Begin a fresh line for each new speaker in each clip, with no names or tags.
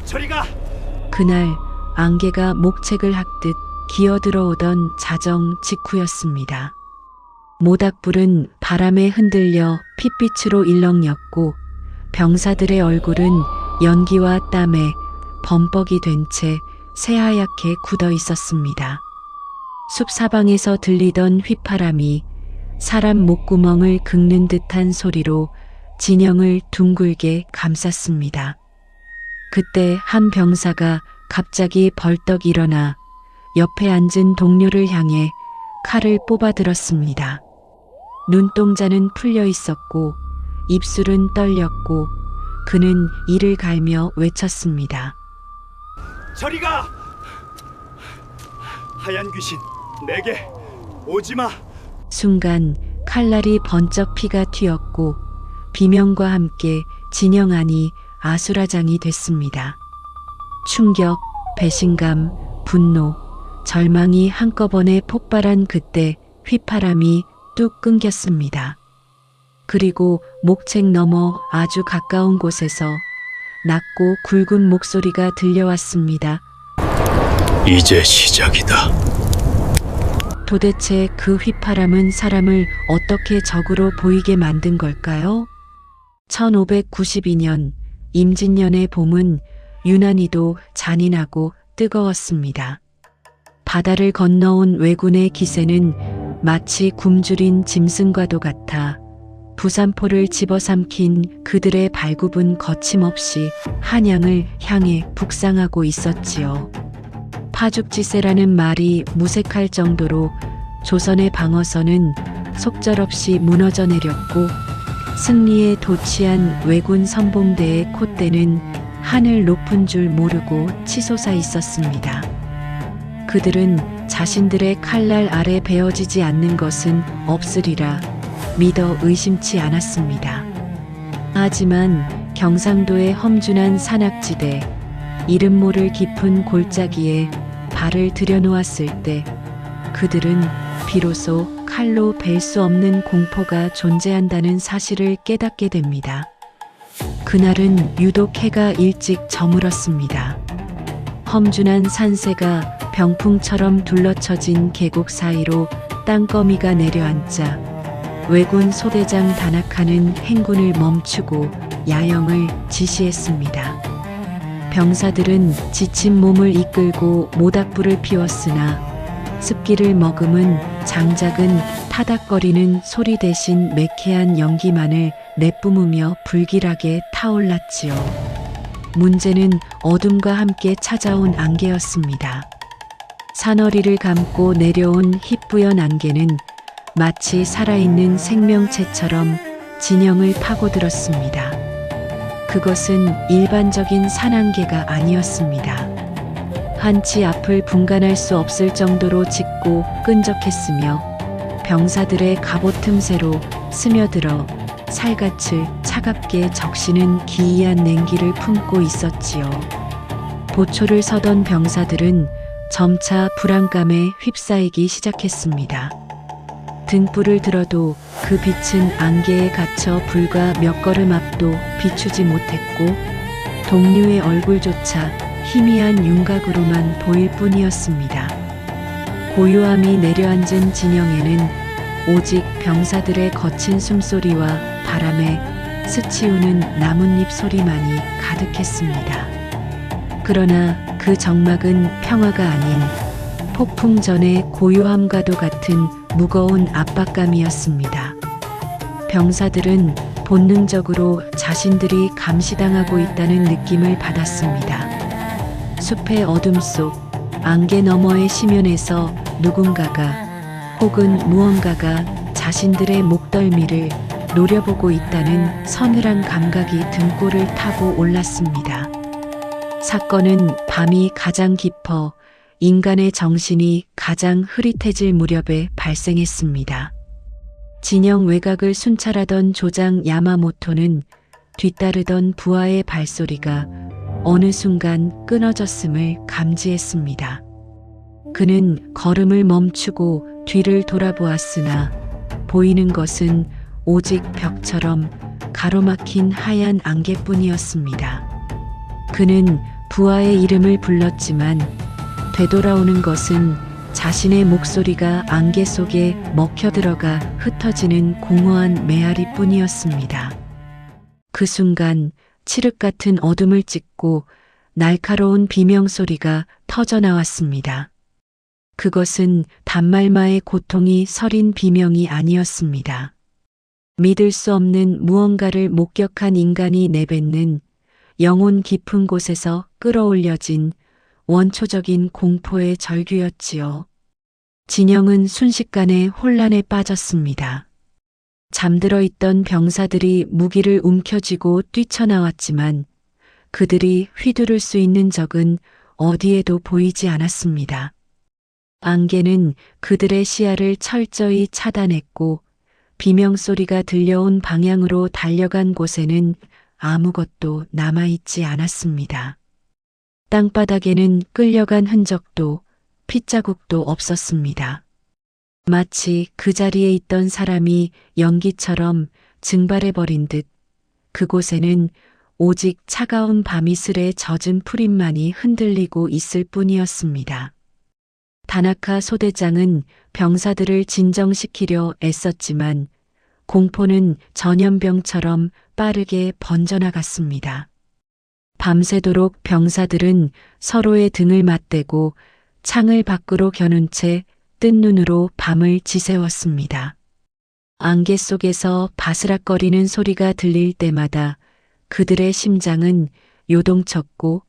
저리 가!
그날 안개가 목책을 핥듯 기어들어오던 자정 직후였습니다. 모닥불은 바람에 흔들려 핏빛으로 일렁였고 병사들의 얼굴은 연기와 땀에 범벅이 된 채 새하얗게 굳어 있었습니다. 숲 사방에서 들리던 휘파람이 사람 목구멍을 긁는 듯한 소리로 진영을 둥글게 감쌌습니다. 그때 한 병사가 갑자기 벌떡 일어나 옆에 앉은 동료를 향해 칼을 뽑아들었습니다. 눈동자는 풀려 있었고 입술은 떨렸고 그는 이를 갈며 외쳤습니다.
저리 가! 하얀 귀신, 내게 오지마!
순간 칼날이 번쩍 피가 튀었고 비명과 함께 진영 안이 아수라장이 됐습니다. 충격, 배신감, 분노, 절망이 한꺼번에 폭발한 그때 휘파람이 뚝 끊겼습니다. 그리고 목책 너머 아주 가까운 곳에서 낮고 굵은 목소리가 들려왔습니다.
이제 시작이다.
도대체 그 휘파람은 사람을 어떻게 적으로 보이게 만든 걸까요? 1592년 임진년의 봄은 유난히도 잔인하고 뜨거웠습니다. 바다를 건너온 왜군의 기세는 마치 굶주린 짐승과도 같아 부산포를 집어삼킨 그들의 발굽은 거침없이 한양을 향해 북상하고 있었지요. 파죽지세라는 말이 무색할 정도로 조선의 방어선은 속절없이 무너져 내렸고 승리에 도취한 왜군 선봉대의 콧대는 하늘 높은 줄 모르고 치솟아 있었습니다. 그들은 자신들의 칼날 아래 베어지지 않는 것은 없으리라 믿어 의심치 않았습니다. 하지만 경상도의 험준한 산악지대, 이름 모를 깊은 골짜기에 발을 들여놓았을 때 그들은 비로소 칼로 벨 수 없는 공포가 존재한다는 사실을 깨닫게 됩니다. 그날은 유독 해가 일찍 저물었습니다. 험준한 산세가 병풍처럼 둘러쳐진 계곡 사이로 땅거미가 내려앉자 왜군 소대장 다나카는 행군을 멈추고 야영을 지시했습니다. 병사들은 지친 몸을 이끌고 모닥불을 피웠으나 습기를 머금은 장작은 타닥거리는 소리 대신 매캐한 연기만을 내뿜으며 불길하게 타올랐지요. 문제는 어둠과 함께 찾아온 안개였습니다. 사너리를 감고 내려온 희뿌연 안개는 마치 살아있는 생명체처럼 진영을 파고들었습니다. 그것은 일반적인 산안개가 아니었습니다. 한치 앞을 분간할 수 없을 정도로 짙고 끈적했으며 병사들의 갑옷 틈새로 스며들어 살갗을 차갑게 적시는 기이한 냉기를 품고 있었지요. 보초를 서던 병사들은 점차 불안감에 휩싸이기 시작했습니다. 등불을 들어도 그 빛은 안개에 갇혀 불과 몇 걸음 앞도 비추지 못했고 동료의 얼굴조차 희미한 윤곽으로만 보일 뿐이었습니다. 고요함이 내려앉은 진영에는 오직 병사들의 거친 숨소리와 바람에 스치우는 나뭇잎 소리만이 가득했습니다. 그러나 그 정막은 평화가 아닌 폭풍 전의 고요함과도 같은 무거운 압박감이었습니다. 병사들은 본능적으로 자신들이 감시당하고 있다는 느낌을 받았습니다. 숲의 어둠 속 안개 너머의 심연에서 누군가가 혹은 무언가가 자신들의 목덜미를 노려보고 있다는 서늘한 감각이 등골을 타고 올랐습니다. 사건은 밤이 가장 깊어 인간의 정신이 가장 흐릿해질 무렵에 발생했습니다. 진영 외곽을 순찰하던 조장 야마모토는 뒤따르던 부하의 발소리가 어느 순간 끊어졌음을 감지했습니다. 그는 걸음을 멈추고 뒤를 돌아보았으나 보이는 것은 오직 벽처럼 가로막힌 하얀 안개뿐이었습니다. 그는 부하의 이름을 불렀지만 되돌아오는 것은 자신의 목소리가 안개 속에 먹혀들어가 흩어지는 공허한 메아리뿐이었습니다. 그 순간 칠흑 같은 어둠을 찢고 날카로운 비명소리가 터져나왔습니다. 그것은 단말마의 고통이 서린 비명이 아니었습니다. 믿을 수 없는 무언가를 목격한 인간이 내뱉는 영혼 깊은 곳에서 끌어올려진 원초적인 공포의 절규였지요. 진영은 순식간에 혼란에 빠졌습니다. 잠들어 있던 병사들이 무기를 움켜쥐고 뛰쳐나왔지만 그들이 휘두를 수 있는 적은 어디에도 보이지 않았습니다. 안개는 그들의 시야를 철저히 차단했고 비명소리가 들려온 방향으로 달려간 곳에는 아무것도 남아있지 않았습니다. 땅바닥에는 끌려간 흔적도 핏자국도 없었습니다. 마치 그 자리에 있던 사람이 연기처럼 증발해버린 듯 그곳에는 오직 차가운 밤이슬에 젖은 풀잎만이 흔들리고 있을 뿐이었습니다. 다나카 소대장은 병사들을 진정시키려 애썼지만 공포는 전염병처럼 빠르게 번져나갔습니다. 밤새도록 병사들은 서로의 등을 맞대고 창을 밖으로 겨눈 채 뜬 눈으로 밤을 지새웠습니다. 안개 속에서 바스락거리는 소리가 들릴 때마다 그들의 심장은 요동쳤고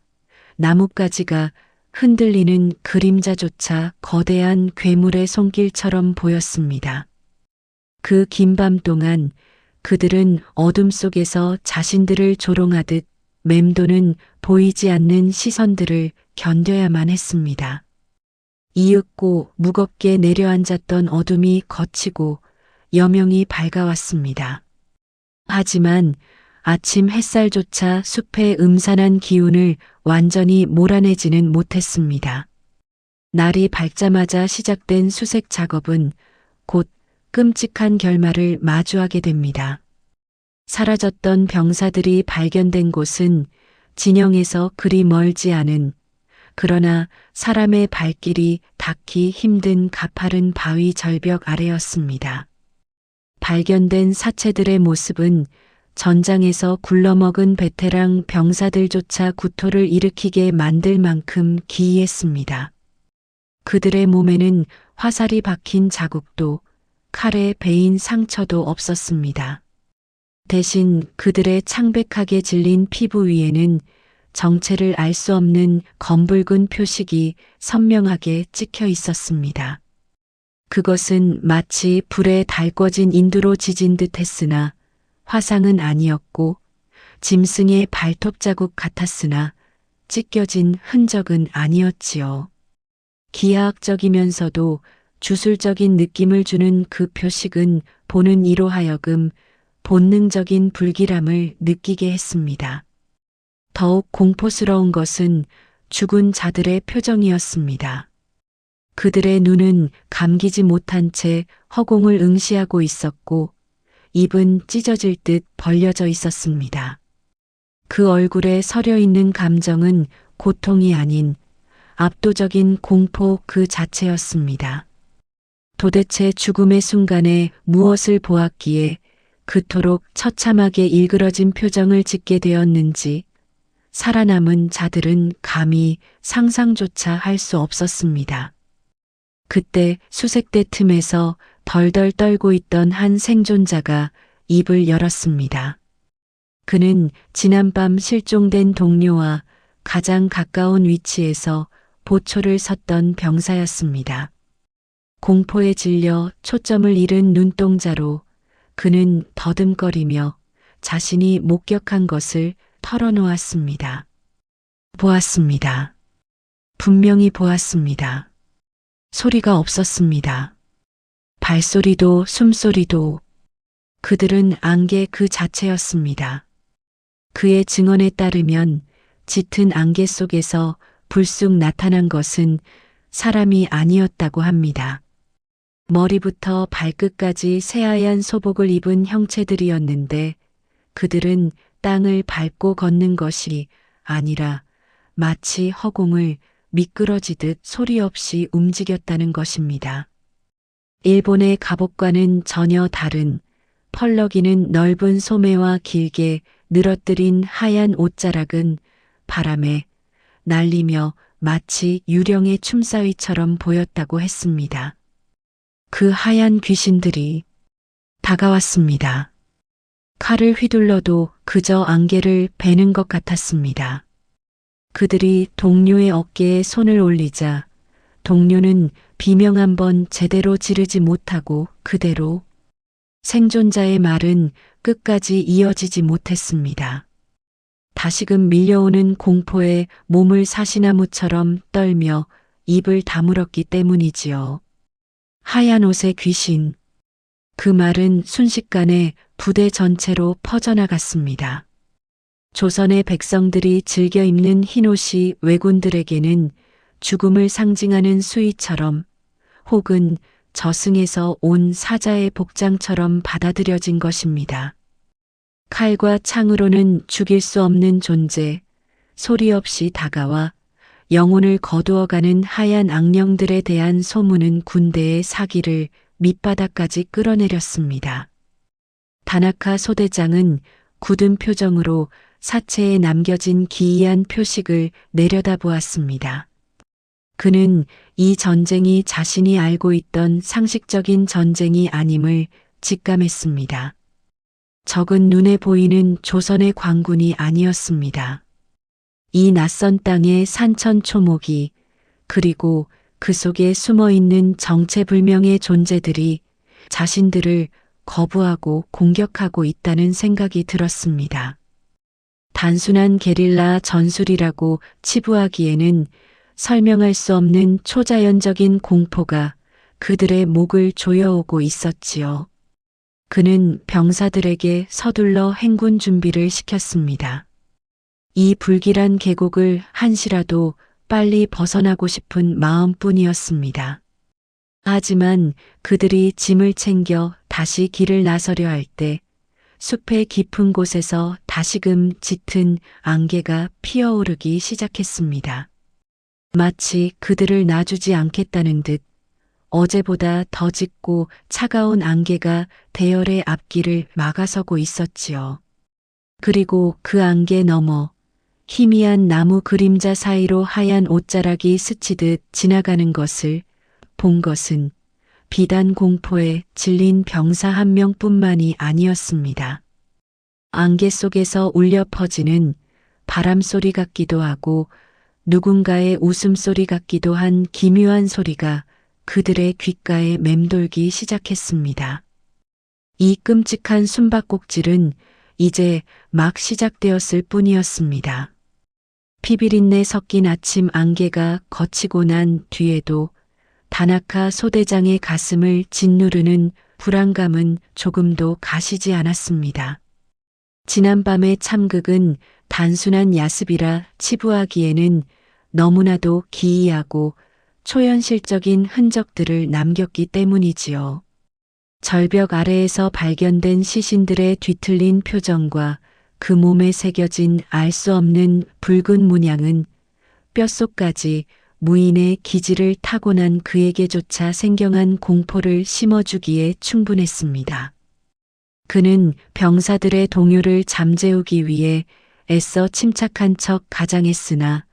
나뭇가지가 흔들리는 그림자조차 거대한 괴물의 손길처럼 보였습니다. 그 긴 밤 동안 그들은 어둠 속에서 자신들을 조롱하듯 맴도는 보이지 않는 시선들을 견뎌야만 했습니다. 이윽고 무겁게 내려앉았던 어둠이 걷히고 여명이 밝아왔습니다. 하지만 아침 햇살조차 숲의 음산한 기운을 완전히 몰아내지는 못했습니다. 날이 밝자마자 시작된 수색 작업은 곧 끔찍한 결말을 마주하게 됩니다. 사라졌던 병사들이 발견된 곳은 진영에서 그리 멀지 않은 그러나 사람의 발길이 닿기 힘든 가파른 바위 절벽 아래였습니다. 발견된 사체들의 모습은 전장에서 굴러먹은 베테랑 병사들조차 구토를 일으키게 만들 만큼 기이했습니다. 그들의 몸에는 화살이 박힌 자국도 칼에 베인 상처도 없었습니다. 대신 그들의 창백하게 질린 피부 위에는 정체를 알 수 없는 검붉은 표식이 선명하게 찍혀 있었습니다. 그것은 마치 불에 달궈진 인두로 지진 듯 했으나 화상은 아니었고 짐승의 발톱 자국 같았으나 찢겨진 흔적은 아니었지요. 기하학적이면서도 주술적인 느낌을 주는 그 표식은 보는 이로 하여금 본능적인 불길함을 느끼게 했습니다. 더욱 공포스러운 것은 죽은 자들의 표정이었습니다. 그들의 눈은 감기지 못한 채 허공을 응시하고 있었고 입은 찢어질 듯 벌려져 있었습니다. 그 얼굴에 서려 있는 감정은 고통이 아닌 압도적인 공포 그 자체였습니다. 도대체 죽음의 순간에 무엇을 보았기에 그토록 처참하게 일그러진 표정을 짓게 되었는지 살아남은 자들은 감히 상상조차 할 수 없었습니다. 그때 수색대 틈에서 덜덜 떨고 있던 한 생존자가 입을 열었습니다. 그는 지난밤 실종된 동료와 가장 가까운 위치에서 보초를 섰던 병사였습니다. 공포에 질려 초점을 잃은 눈동자로 그는 더듬거리며 자신이 목격한 것을 털어놓았습니다. 보았습니다. 분명히 보았습니다. 소리가 없었습니다. 발소리도 숨소리도 그들은 안개 그 자체였습니다. 그의 증언에 따르면 짙은 안개 속에서 불쑥 나타난 것은 사람이 아니었다고 합니다. 머리부터 발끝까지 새하얀 소복을 입은 형체들이었는데 그들은 땅을 밟고 걷는 것이 아니라 마치 허공을 미끄러지듯 소리 없이 움직였다는 것입니다. 일본의 갑옷과는 전혀 다른 펄럭이는 넓은 소매와 길게 늘어뜨린 하얀 옷자락은 바람에 날리며 마치 유령의 춤사위처럼 보였다고 했습니다. 그 하얀 귀신들이 다가왔습니다. 칼을 휘둘러도 그저 안개를 베는 것 같았습니다. 그들이 동료의 어깨에 손을 올리자 동료는 비명 한 번 제대로 지르지 못하고 그대로 생존자의 말은 끝까지 이어지지 못했습니다. 다시금 밀려오는 공포에 몸을 사시나무처럼 떨며 입을 다물었기 때문이지요. 하얀 옷의 귀신. 그 말은 순식간에 부대 전체로 퍼져나갔습니다. 조선의 백성들이 즐겨 입는 흰옷이 왜군들에게는 죽음을 상징하는 수의처럼 혹은 저승에서 온 사자의 복장처럼 받아들여진 것입니다. 칼과 창으로는 죽일 수 없는 존재, 소리 없이 다가와 영혼을 거두어가는 하얀 악령들에 대한 소문은 군대의 사기를 밑바닥까지 끌어내렸습니다. 다나카 소대장은 굳은 표정으로 사체에 남겨진 기이한 표식을 내려다보았습니다. 그는 이 전쟁이 자신이 알고 있던 상식적인 전쟁이 아님을 직감했습니다. 적은 눈에 보이는 조선의 광군이 아니었습니다. 이 낯선 땅의 산천초목이 그리고 그 속에 숨어있는 정체불명의 존재들이 자신들을 거부하고 공격하고 있다는 생각이 들었습니다. 단순한 게릴라 전술이라고 치부하기에는 설명할 수 없는 초자연적인 공포가 그들의 목을 조여오고 있었지요. 그는 병사들에게 서둘러 행군 준비를 시켰습니다. 이 불길한 계곡을 한시라도 빨리 벗어나고 싶은 마음뿐이었습니다. 하지만 그들이 짐을 챙겨 다시 길을 나서려 할 때 숲의 깊은 곳에서 다시금 짙은 안개가 피어오르기 시작했습니다. 마치 그들을 놔주지 않겠다는 듯 어제보다 더 짙고 차가운 안개가 대열의 앞길을 막아서고 있었지요. 그리고 그 안개 너머 희미한 나무 그림자 사이로 하얀 옷자락이 스치듯 지나가는 것을 본 것은 비단 공포에 질린 병사 한 명뿐만이 아니었습니다. 안개 속에서 울려 퍼지는 바람소리 같기도 하고 누군가의 웃음소리 같기도 한 기묘한 소리가 그들의 귓가에 맴돌기 시작했습니다. 이 끔찍한 숨바꼭질은 이제 막 시작되었을 뿐이었습니다. 피비린내 섞인 아침 안개가 거치고 난 뒤에도 다나카 소대장의 가슴을 짓누르는 불안감은 조금도 가시지 않았습니다. 지난밤의 참극은 단순한 야습이라 치부하기에는 너무나도 기이하고 초현실적인 흔적들을 남겼기 때문이지요. 절벽 아래에서 발견된 시신들의 뒤틀린 표정과 그 몸에 새겨진 알 수 없는 붉은 문양은 뼛속까지 무인의 기질을 타고난 그에게조차 생경한 공포를 심어주기에 충분했습니다. 그는 병사들의 동요를 잠재우기 위해 애써 침착한 척 가장했으나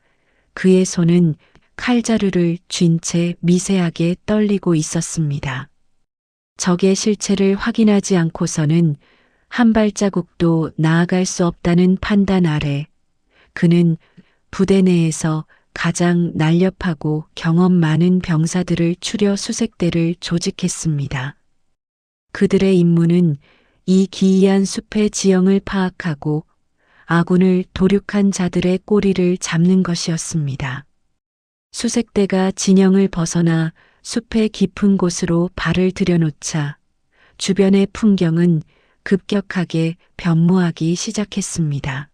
그의 손은 칼자루를 쥔 채 미세하게 떨리고 있었습니다. 적의 실체를 확인하지 않고서는 한 발자국도 나아갈 수 없다는 판단 아래 그는 부대 내에서 가장 날렵하고 경험 많은 병사들을 추려 수색대를 조직했습니다. 그들의 임무는 이 기이한 숲의 지형을 파악하고 아군을 도륙한 자들의 꼬리를 잡는 것이었습니다. 수색대가 진영을 벗어나 숲의 깊은 곳으로 발을 들여놓자 주변의 풍경은 급격하게 변모하기 시작했습니다.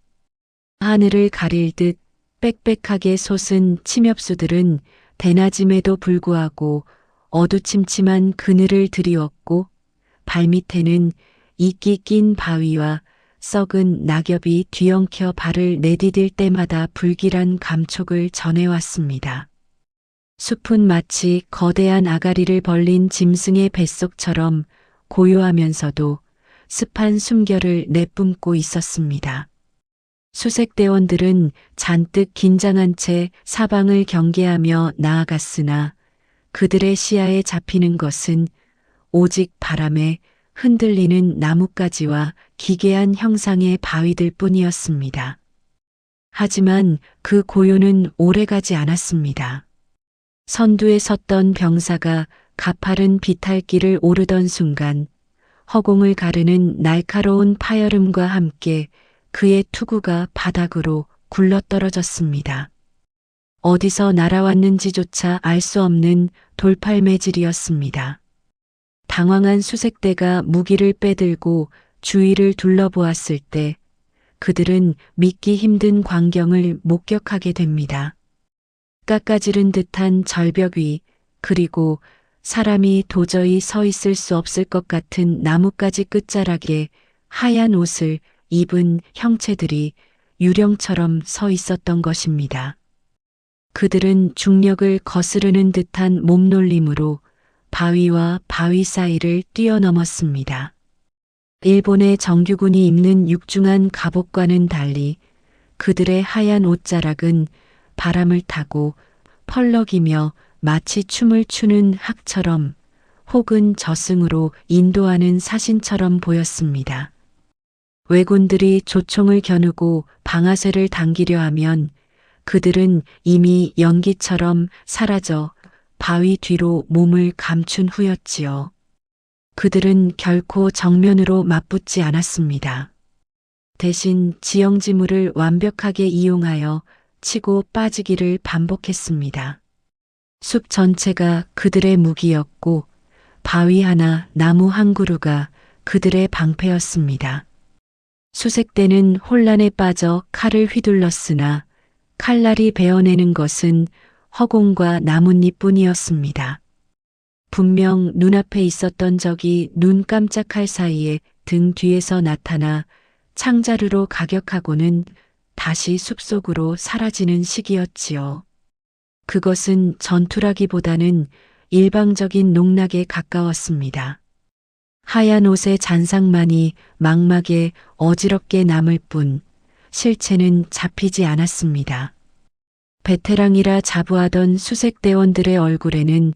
하늘을 가릴 듯 빽빽하게 솟은 침엽수들은 대낮임에도 불구하고 어두침침한 그늘을 드리웠고 발밑에는 이끼 낀 바위와 썩은 낙엽이 뒤엉켜 발을 내디딜 때마다 불길한 감촉을 전해왔습니다. 숲은 마치 거대한 아가리를 벌린 짐승의 뱃속처럼 고요하면서도 습한 숨결을 내뿜고 있었습니다. 수색대원들은 잔뜩 긴장한 채 사방을 경계하며 나아갔으나 그들의 시야에 잡히는 것은 오직 바람에 흔들리는 나뭇가지와 기괴한 형상의 바위들 뿐이었습니다. 하지만 그 고요는 오래가지 않았습니다. 선두에 섰던 병사가 가파른 비탈길을 오르던 순간 허공을 가르는 날카로운 파열음과 함께 그의 투구가 바닥으로 굴러떨어졌습니다. 어디서 날아왔는지조차 알 수 없는 돌팔매질이었습니다. 당황한 수색대가 무기를 빼들고 주위를 둘러보았을 때 그들은 믿기 힘든 광경을 목격하게 됩니다. 깎아지른 듯한 절벽 위, 그리고 사람이 도저히 서 있을 수 없을 것 같은 나뭇가지 끝자락에 하얀 옷을 입은 형체들이 유령처럼 서 있었던 것입니다. 그들은 중력을 거스르는 듯한 몸놀림으로 바위와 바위 사이를 뛰어넘었습니다. 일본의 정규군이 입는 육중한 갑옷과는 달리 그들의 하얀 옷자락은 바람을 타고 펄럭이며 마치 춤을 추는 학처럼 혹은 저승으로 인도하는 사신처럼 보였습니다. 왜군들이 조총을 겨누고 방아쇠를 당기려 하면 그들은 이미 연기처럼 사라져 바위 뒤로 몸을 감춘 후였지요. 그들은 결코 정면으로 맞붙지 않았습니다. 대신 지형지물을 완벽하게 이용하여 치고 빠지기를 반복했습니다. 숲 전체가 그들의 무기였고 바위 하나, 나무 한 그루가 그들의 방패였습니다. 수색대는 혼란에 빠져 칼을 휘둘렀으나 칼날이 베어내는 것은 허공과 나뭇잎뿐이었습니다. 분명 눈앞에 있었던 적이 눈 깜짝할 사이에 등 뒤에서 나타나 창자루로 가격하고는 다시 숲속으로 사라지는 시기였지요. 그것은 전투라기보다는 일방적인 농락에 가까웠습니다. 하얀 옷의 잔상만이 망막에 어지럽게 남을 뿐 실체는 잡히지 않았습니다. 베테랑이라 자부하던 수색대원들의 얼굴에는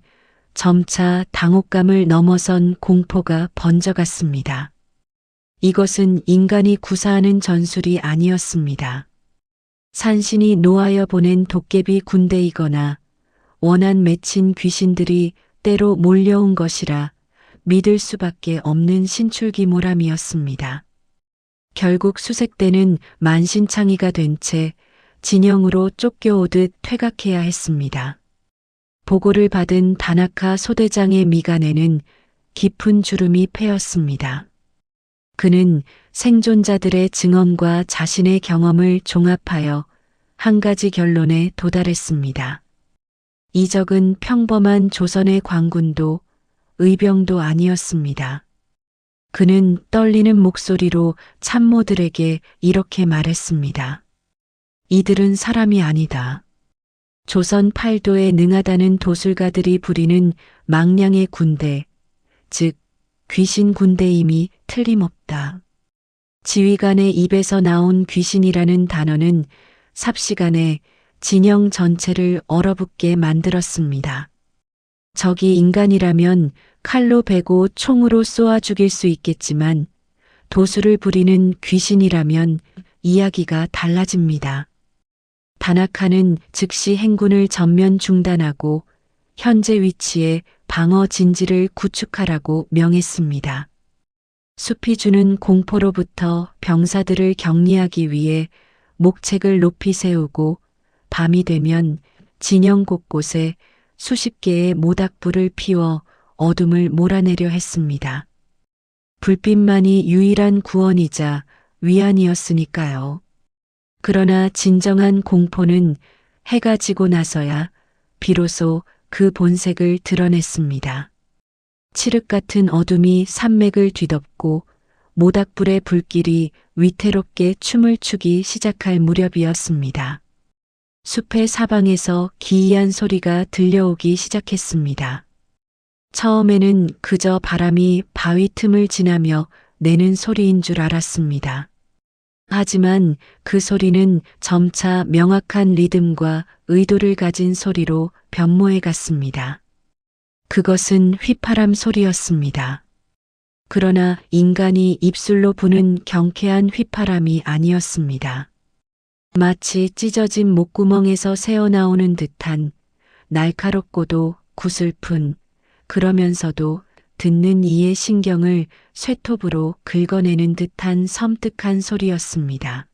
점차 당혹감을 넘어선 공포가 번져갔습니다. 이것은 인간이 구사하는 전술이 아니었습니다. 산신이 노하여 보낸 도깨비 군대이거나 원한 맺힌 귀신들이 때로 몰려온 것이라 믿을 수밖에 없는 신출기모람이었습니다. 결국 수색대는 만신창이가 된 채 진영으로 쫓겨오듯 퇴각해야 했습니다. 보고를 받은 다나카 소대장의 미간에는 깊은 주름이 패였습니다. 그는 생존자들의 증언과 자신의 경험을 종합하여 한 가지 결론에 도달했습니다. 이 적은 평범한 조선의 관군도 의병도 아니었습니다. 그는 떨리는 목소리로 참모들에게 이렇게 말했습니다. 이들은 사람이 아니다. 조선 팔도에 능하다는 도술가들이 부리는 망량의 군대, 즉 귀신 군대임이 틀림없다. 지휘관의 입에서 나온 귀신이라는 단어는 삽시간에 진영 전체를 얼어붙게 만들었습니다. 적이 인간이라면 칼로 베고 총으로 쏘아 죽일 수 있겠지만 도술을 부리는 귀신이라면 이야기가 달라집니다. 다나카는 즉시 행군을 전면 중단하고 현재 위치에 방어 진지를 구축하라고 명했습니다. 숲이 주는 공포로부터 병사들을 격리하기 위해 목책을 높이 세우고 밤이 되면 진영 곳곳에 수십 개의 모닥불을 피워 어둠을 몰아내려 했습니다. 불빛만이 유일한 구원이자 위안이었으니까요. 그러나 진정한 공포는 해가 지고 나서야 비로소 그 본색을 드러냈습니다. 칠흑 같은 어둠이 산맥을 뒤덮고 모닥불의 불길이 위태롭게 춤을 추기 시작할 무렵이었습니다. 숲의 사방에서 기이한 소리가 들려오기 시작했습니다. 처음에는 그저 바람이 바위 틈을 지나며 내는 소리인 줄 알았습니다. 하지만 그 소리는 점차 명확한 리듬과 의도를 가진 소리로 변모해 갔습니다. 그것은 휘파람 소리였습니다. 그러나 인간이 입술로 부는 경쾌한 휘파람이 아니었습니다. 마치 찢어진 목구멍에서 새어나오는 듯한 날카롭고도 구슬픈, 그러면서도 듣는 이의 신경을 쇠톱으로 긁어내는 듯한 섬뜩한 소리였습니다.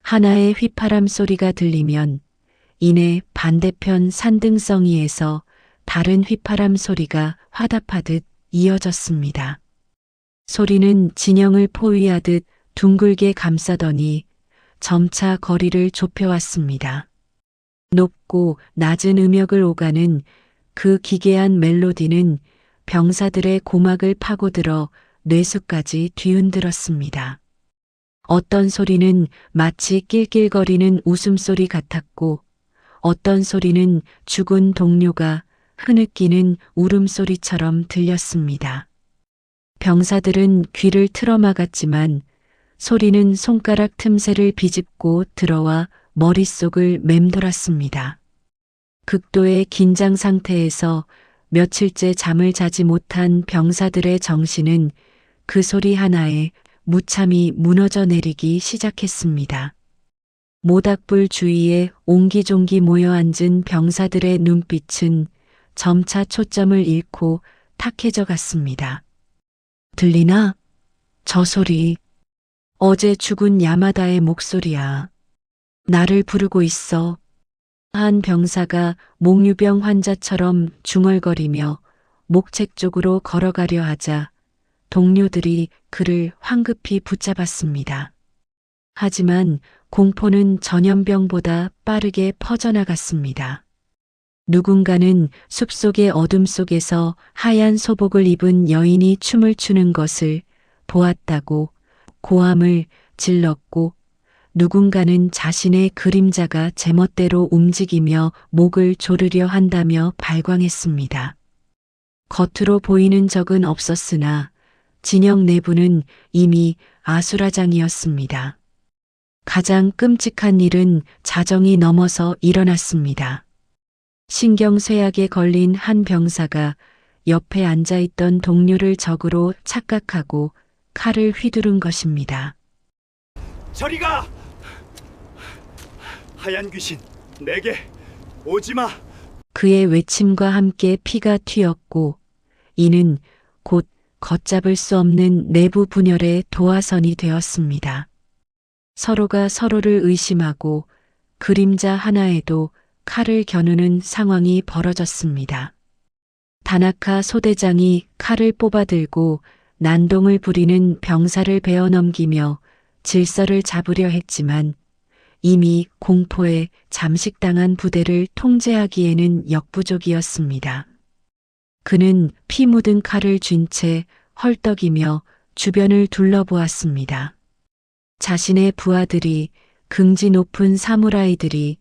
하나의 휘파람 소리가 들리면 이내 반대편 산등성이에서 다른 휘파람 소리가 화답하듯 이어졌습니다. 소리는 진영을 포위하듯 둥글게 감싸더니 점차 거리를 좁혀왔습니다. 높고 낮은 음역을 오가는 그 기괴한 멜로디는 병사들의 고막을 파고들어 뇌수까지 뒤흔들었습니다. 어떤 소리는 마치 낄낄거리는 웃음소리 같았고, 어떤 소리는 죽은 동료가 흐느끼는 울음소리처럼 들렸습니다. 병사들은 귀를 틀어막았지만 소리는 손가락 틈새를 비집고 들어와 머릿속을 맴돌았습니다. 극도의 긴장 상태에서 며칠째 잠을 자지 못한 병사들의 정신은 그 소리 하나에 무참히 무너져 내리기 시작했습니다. 모닥불 주위에 옹기종기 모여 앉은 병사들의 눈빛은 점차 초점을 잃고 탁해져 갔습니다. 들리나? 저 소리. 어제 죽은 야마다의 목소리야. 나를 부르고 있어. 한 병사가 몽유병 환자처럼 중얼거리며 목책 쪽으로 걸어가려 하자 동료들이 그를 황급히 붙잡았습니다. 하지만 공포는 전염병보다 빠르게 퍼져나갔습니다. 누군가는 숲속의 어둠 속에서 하얀 소복을 입은 여인이 춤을 추는 것을 보았다고 고함을 질렀고, 누군가는 자신의 그림자가 제멋대로 움직이며 목을 조르려 한다며 발광했습니다. 겉으로 보이는 적은 없었으나 진영 내부는 이미 아수라장이었습니다. 가장 끔찍한 일은 자정이 넘어서 일어났습니다. 신경쇠약에 걸린 한 병사가 옆에 앉아있던 동료를 적으로 착각하고 칼을 휘두른 것입니다.
저리 가! 하얀 귀신, 내게 오지 마!
그의 외침과 함께 피가 튀었고, 이는 곧 걷잡을 수 없는 내부 분열의 도화선이 되었습니다. 서로가 서로를 의심하고 그림자 하나에도 칼을 겨누는 상황이 벌어졌습니다. 다나카 소대장이 칼을 뽑아들고 난동을 부리는 병사를 베어 넘기며 질서를 잡으려 했지만 이미 공포에 잠식당한 부대를 통제하기에는 역부족이었습니다. 그는 피 묻은 칼을 쥔 채 헐떡이며 주변을 둘러보았습니다. 자신의 부하들이, 긍지 높은 사무라이들이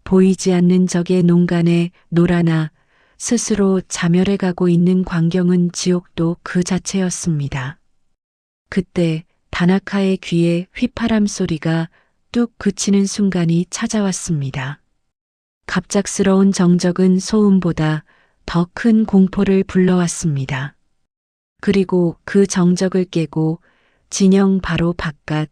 보이지 않는 적의 농간에 놀아나 스스로 자멸해 가고 있는 광경은 지옥도 그 자체였습니다. 그때 다나카의 귀에 휘파람 소리가 뚝 그치는 순간이 찾아왔습니다. 갑작스러운 정적은 소음보다 더 큰 공포를 불러왔습니다. 그리고 그 정적을 깨고 진영 바로 바깥,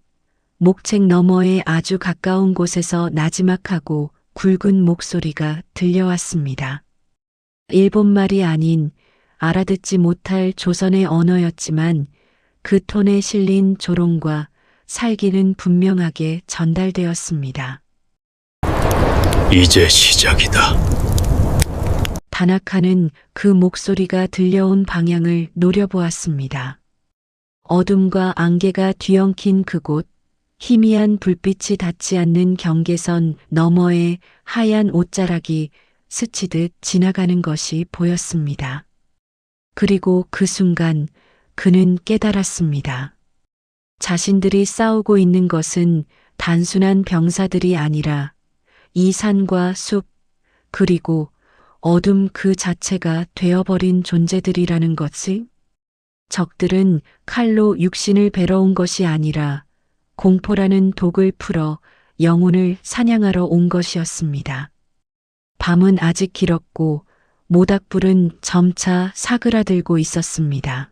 목책 너머에 아주 가까운 곳에서 나지막하고 굵은 목소리가 들려왔습니다. 일본말이 아닌 알아듣지 못할 조선의 언어였지만 그 톤에 실린 조롱과 살기는 분명하게 전달되었습니다.
이제 시작이다.
다나카는 그 목소리가 들려온 방향을 노려보았습니다. 어둠과 안개가 뒤엉킨 그곳, 희미한 불빛이 닿지 않는 경계선 너머에 하얀 옷자락이 스치듯 지나가는 것이 보였습니다. 그리고 그 순간 그는 깨달았습니다. 자신들이 싸우고 있는 것은 단순한 병사들이 아니라 이 산과 숲, 그리고 어둠 그 자체가 되어버린 존재들이라는 것을. 적들은 칼로 육신을 베러 온 것이 아니라 공포라는 독을 풀어 영혼을 사냥하러 온 것이었습니다. 밤은 아직 길었고 모닥불은 점차 사그라들고 있었습니다.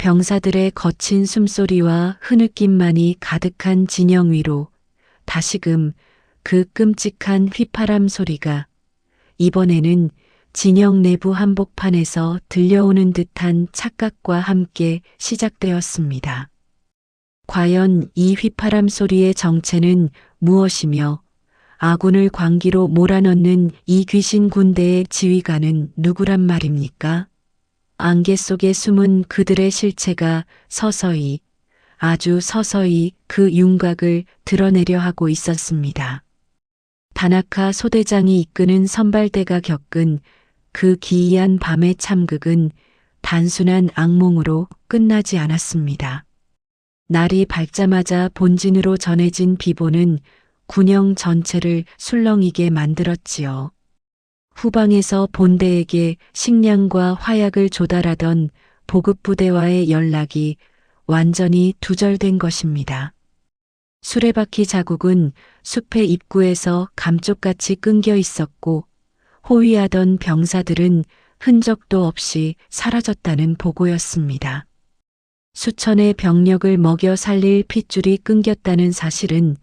병사들의 거친 숨소리와 흐느낌만이 가득한 진영 위로 다시금 그 끔찍한 휘파람 소리가 이번에는 진영 내부 한복판에서 들려오는 듯한 착각과 함께 시작되었습니다. 과연 이 휘파람 소리의 정체는 무엇이며 아군을 광기로 몰아넣는 이 귀신 군대의 지휘관은 누구란 말입니까? 안개 속에 숨은 그들의 실체가 서서히, 아주 서서히 그 윤곽을 드러내려 하고 있었습니다. 다나카 소대장이 이끄는 선발대가 겪은 그 기이한 밤의 참극은 단순한 악몽으로 끝나지 않았습니다. 날이 밝자마자 본진으로 전해진 비보는 군영 전체를 술렁이게 만들었지요. 후방에서 본대에게 식량과 화약을 조달하던 보급부대와의 연락이 완전히 두절된 것입니다. 수레바퀴 자국은 숲의 입구에서 감쪽같이 끊겨 있었고 호위하던 병사들은 흔적도 없이 사라졌다는 보고였습니다. 수천의 병력을 먹여 살릴 핏줄이 끊겼다는 사실은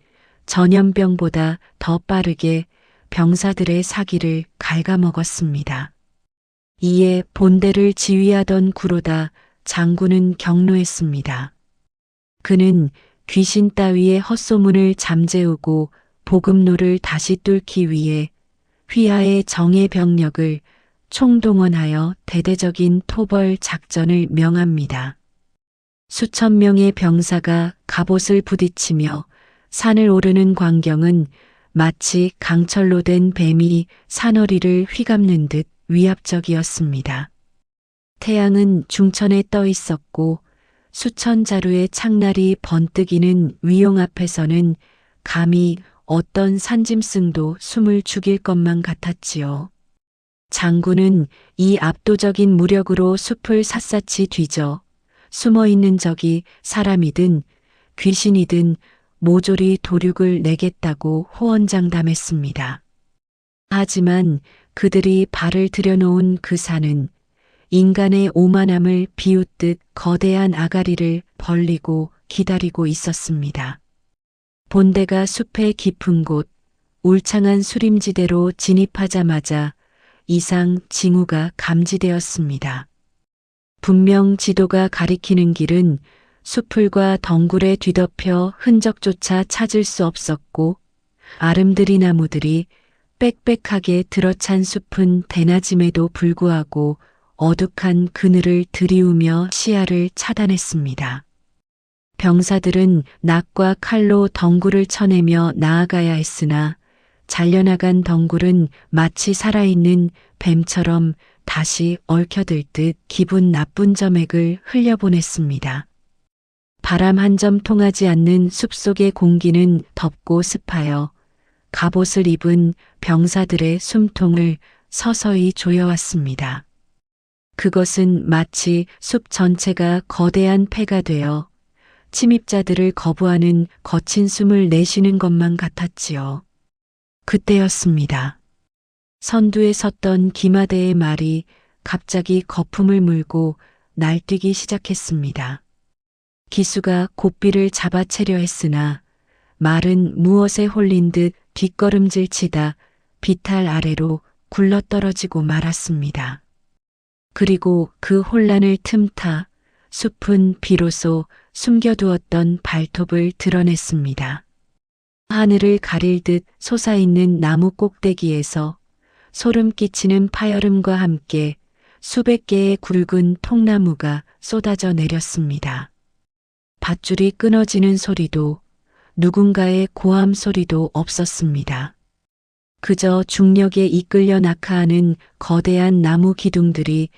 전염병보다 더 빠르게 병사들의 사기를 갉아먹었습니다. 이에 본대를 지휘하던 구로다 장군은 격노했습니다. 그는 귀신 따위의 헛소문을 잠재우고 보급로를 다시 뚫기 위해 휘하의 정예 병력을 총동원하여 대대적인 토벌 작전을 명합니다. 수천 명의 병사가 갑옷을 부딪히며 산을 오르는 광경은 마치 강철로 된 뱀이 산허리를 휘감는 듯 위압적이었습니다. 태양은 중천에 떠 있었고 수천 자루의 창날이 번뜩이는 위용 앞에서는 감히 어떤 산짐승도 숨을 죽일 것만 같았지요. 장군은 이 압도적인 무력으로 숲을 샅샅이 뒤져 숨어있는 적이 사람이든 귀신이든 모조리 도륙을 내겠다고 호언장담했습니다. 하지만 그들이 발을 들여놓은 그 산은 인간의 오만함을 비웃듯 거대한 아가리를 벌리고 기다리고 있었습니다. 본대가 숲의 깊은 곳, 울창한 수림지대로 진입하자마자 이상 징후가 감지되었습니다. 분명 지도가 가리키는 길은 수풀과 덩굴에 뒤덮여 흔적조차 찾을 수 없었고 아름드리 나무들이 빽빽하게 들어찬 숲은 대낮임에도 불구하고 어둑한 그늘을 들이우며 시야를 차단했습니다. 병사들은 낙과 칼로 덩굴을 쳐내며 나아가야 했으나 잘려나간 덩굴은 마치 살아있는 뱀처럼 다시 얽혀들 듯 기분 나쁜 점액을 흘려보냈습니다. 바람 한 점 통하지 않는 숲속의 공기는 덥고 습하여 갑옷을 입은 병사들의 숨통을 서서히 조여왔습니다. 그것은 마치 숲 전체가 거대한 폐가 되어 침입자들을 거부하는 거친 숨을 내쉬는 것만 같았지요. 그때였습니다. 선두에 섰던 기마대의 말이 갑자기 거품을 물고 날뛰기 시작했습니다. 기수가 고삐를 잡아채려 했으나 말은 무엇에 홀린 듯 뒷걸음질 치다 비탈 아래로 굴러떨어지고 말았습니다. 그리고 그 혼란을 틈타 숲은 비로소 숨겨두었던 발톱을 드러냈습니다. 하늘을 가릴 듯 솟아있는 나무 꼭대기에서 소름 끼치는 파열음과 함께 수백 개의 굵은 통나무가 쏟아져 내렸습니다. 밧줄이 끊어지는 소리도 누군가의 고함 소리도 없었습니다. 그저 중력에 이끌려 낙하하는 거대한 나무 기둥들이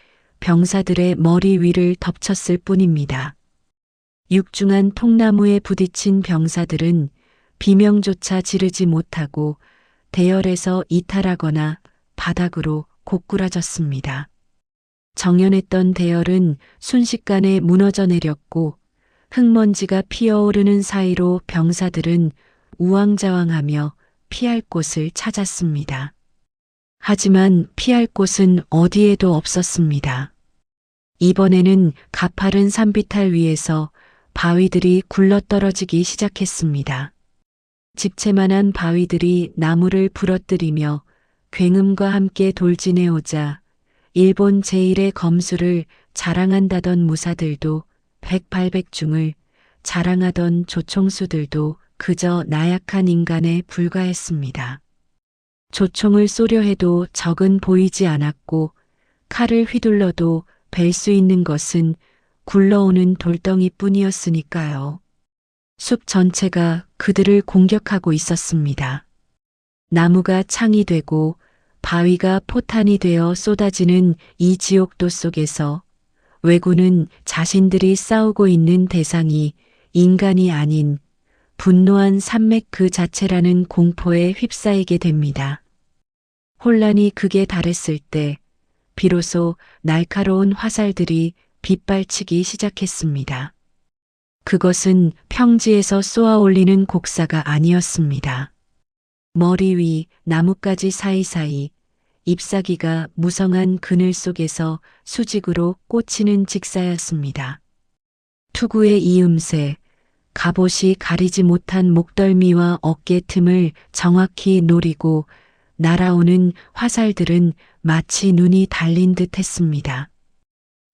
병사들의 머리 위를 덮쳤을 뿐입니다. 육중한 통나무에 부딪힌 병사들은 비명조차 지르지 못하고 대열에서 이탈하거나 바닥으로 고꾸라졌습니다. 정연했던 대열은 순식간에 무너져 내렸고 흙먼지가 피어오르는 사이로 병사들은 우왕좌왕하며 피할 곳을 찾았습니다. 하지만 피할 곳은 어디에도 없었습니다. 이번에는 가파른 산비탈 위에서 바위들이 굴러떨어지기 시작했습니다. 집채만한 바위들이 나무를 부러뜨리며 굉음과 함께 돌진해오자 일본 제1의 검수를 자랑한다던 무사들도 백발백중을 자랑하던 조총수들도 그저 나약한 인간에 불과했습니다. 조총을 쏘려 해도 적은 보이지 않았고 칼을 휘둘러도 뵐 수 있는 것은 굴러오는 돌덩이뿐이었으니까요. 숲 전체가 그들을 공격하고 있었습니다. 나무가 창이 되고 바위가 포탄이 되어 쏟아지는 이 지옥도 속에서 왜군은 자신들이 싸우고 있는 대상이 인간이 아닌 분노한 산맥 그 자체라는 공포에 휩싸이게 됩니다. 혼란이 극에 달했을 때 비로소 날카로운 화살들이 빗발치기 시작했습니다. 그것은 평지에서 쏘아 올리는 곡사가 아니었습니다. 머리 위 나뭇가지 사이사이 잎사귀가 무성한 그늘 속에서 수직으로 꽂히는 직사였습니다. 투구의 이음새, 갑옷이 가리지 못한 목덜미와 어깨 틈을 정확히 노리고 날아오는 화살들은 마치 눈이 달린 듯 했습니다.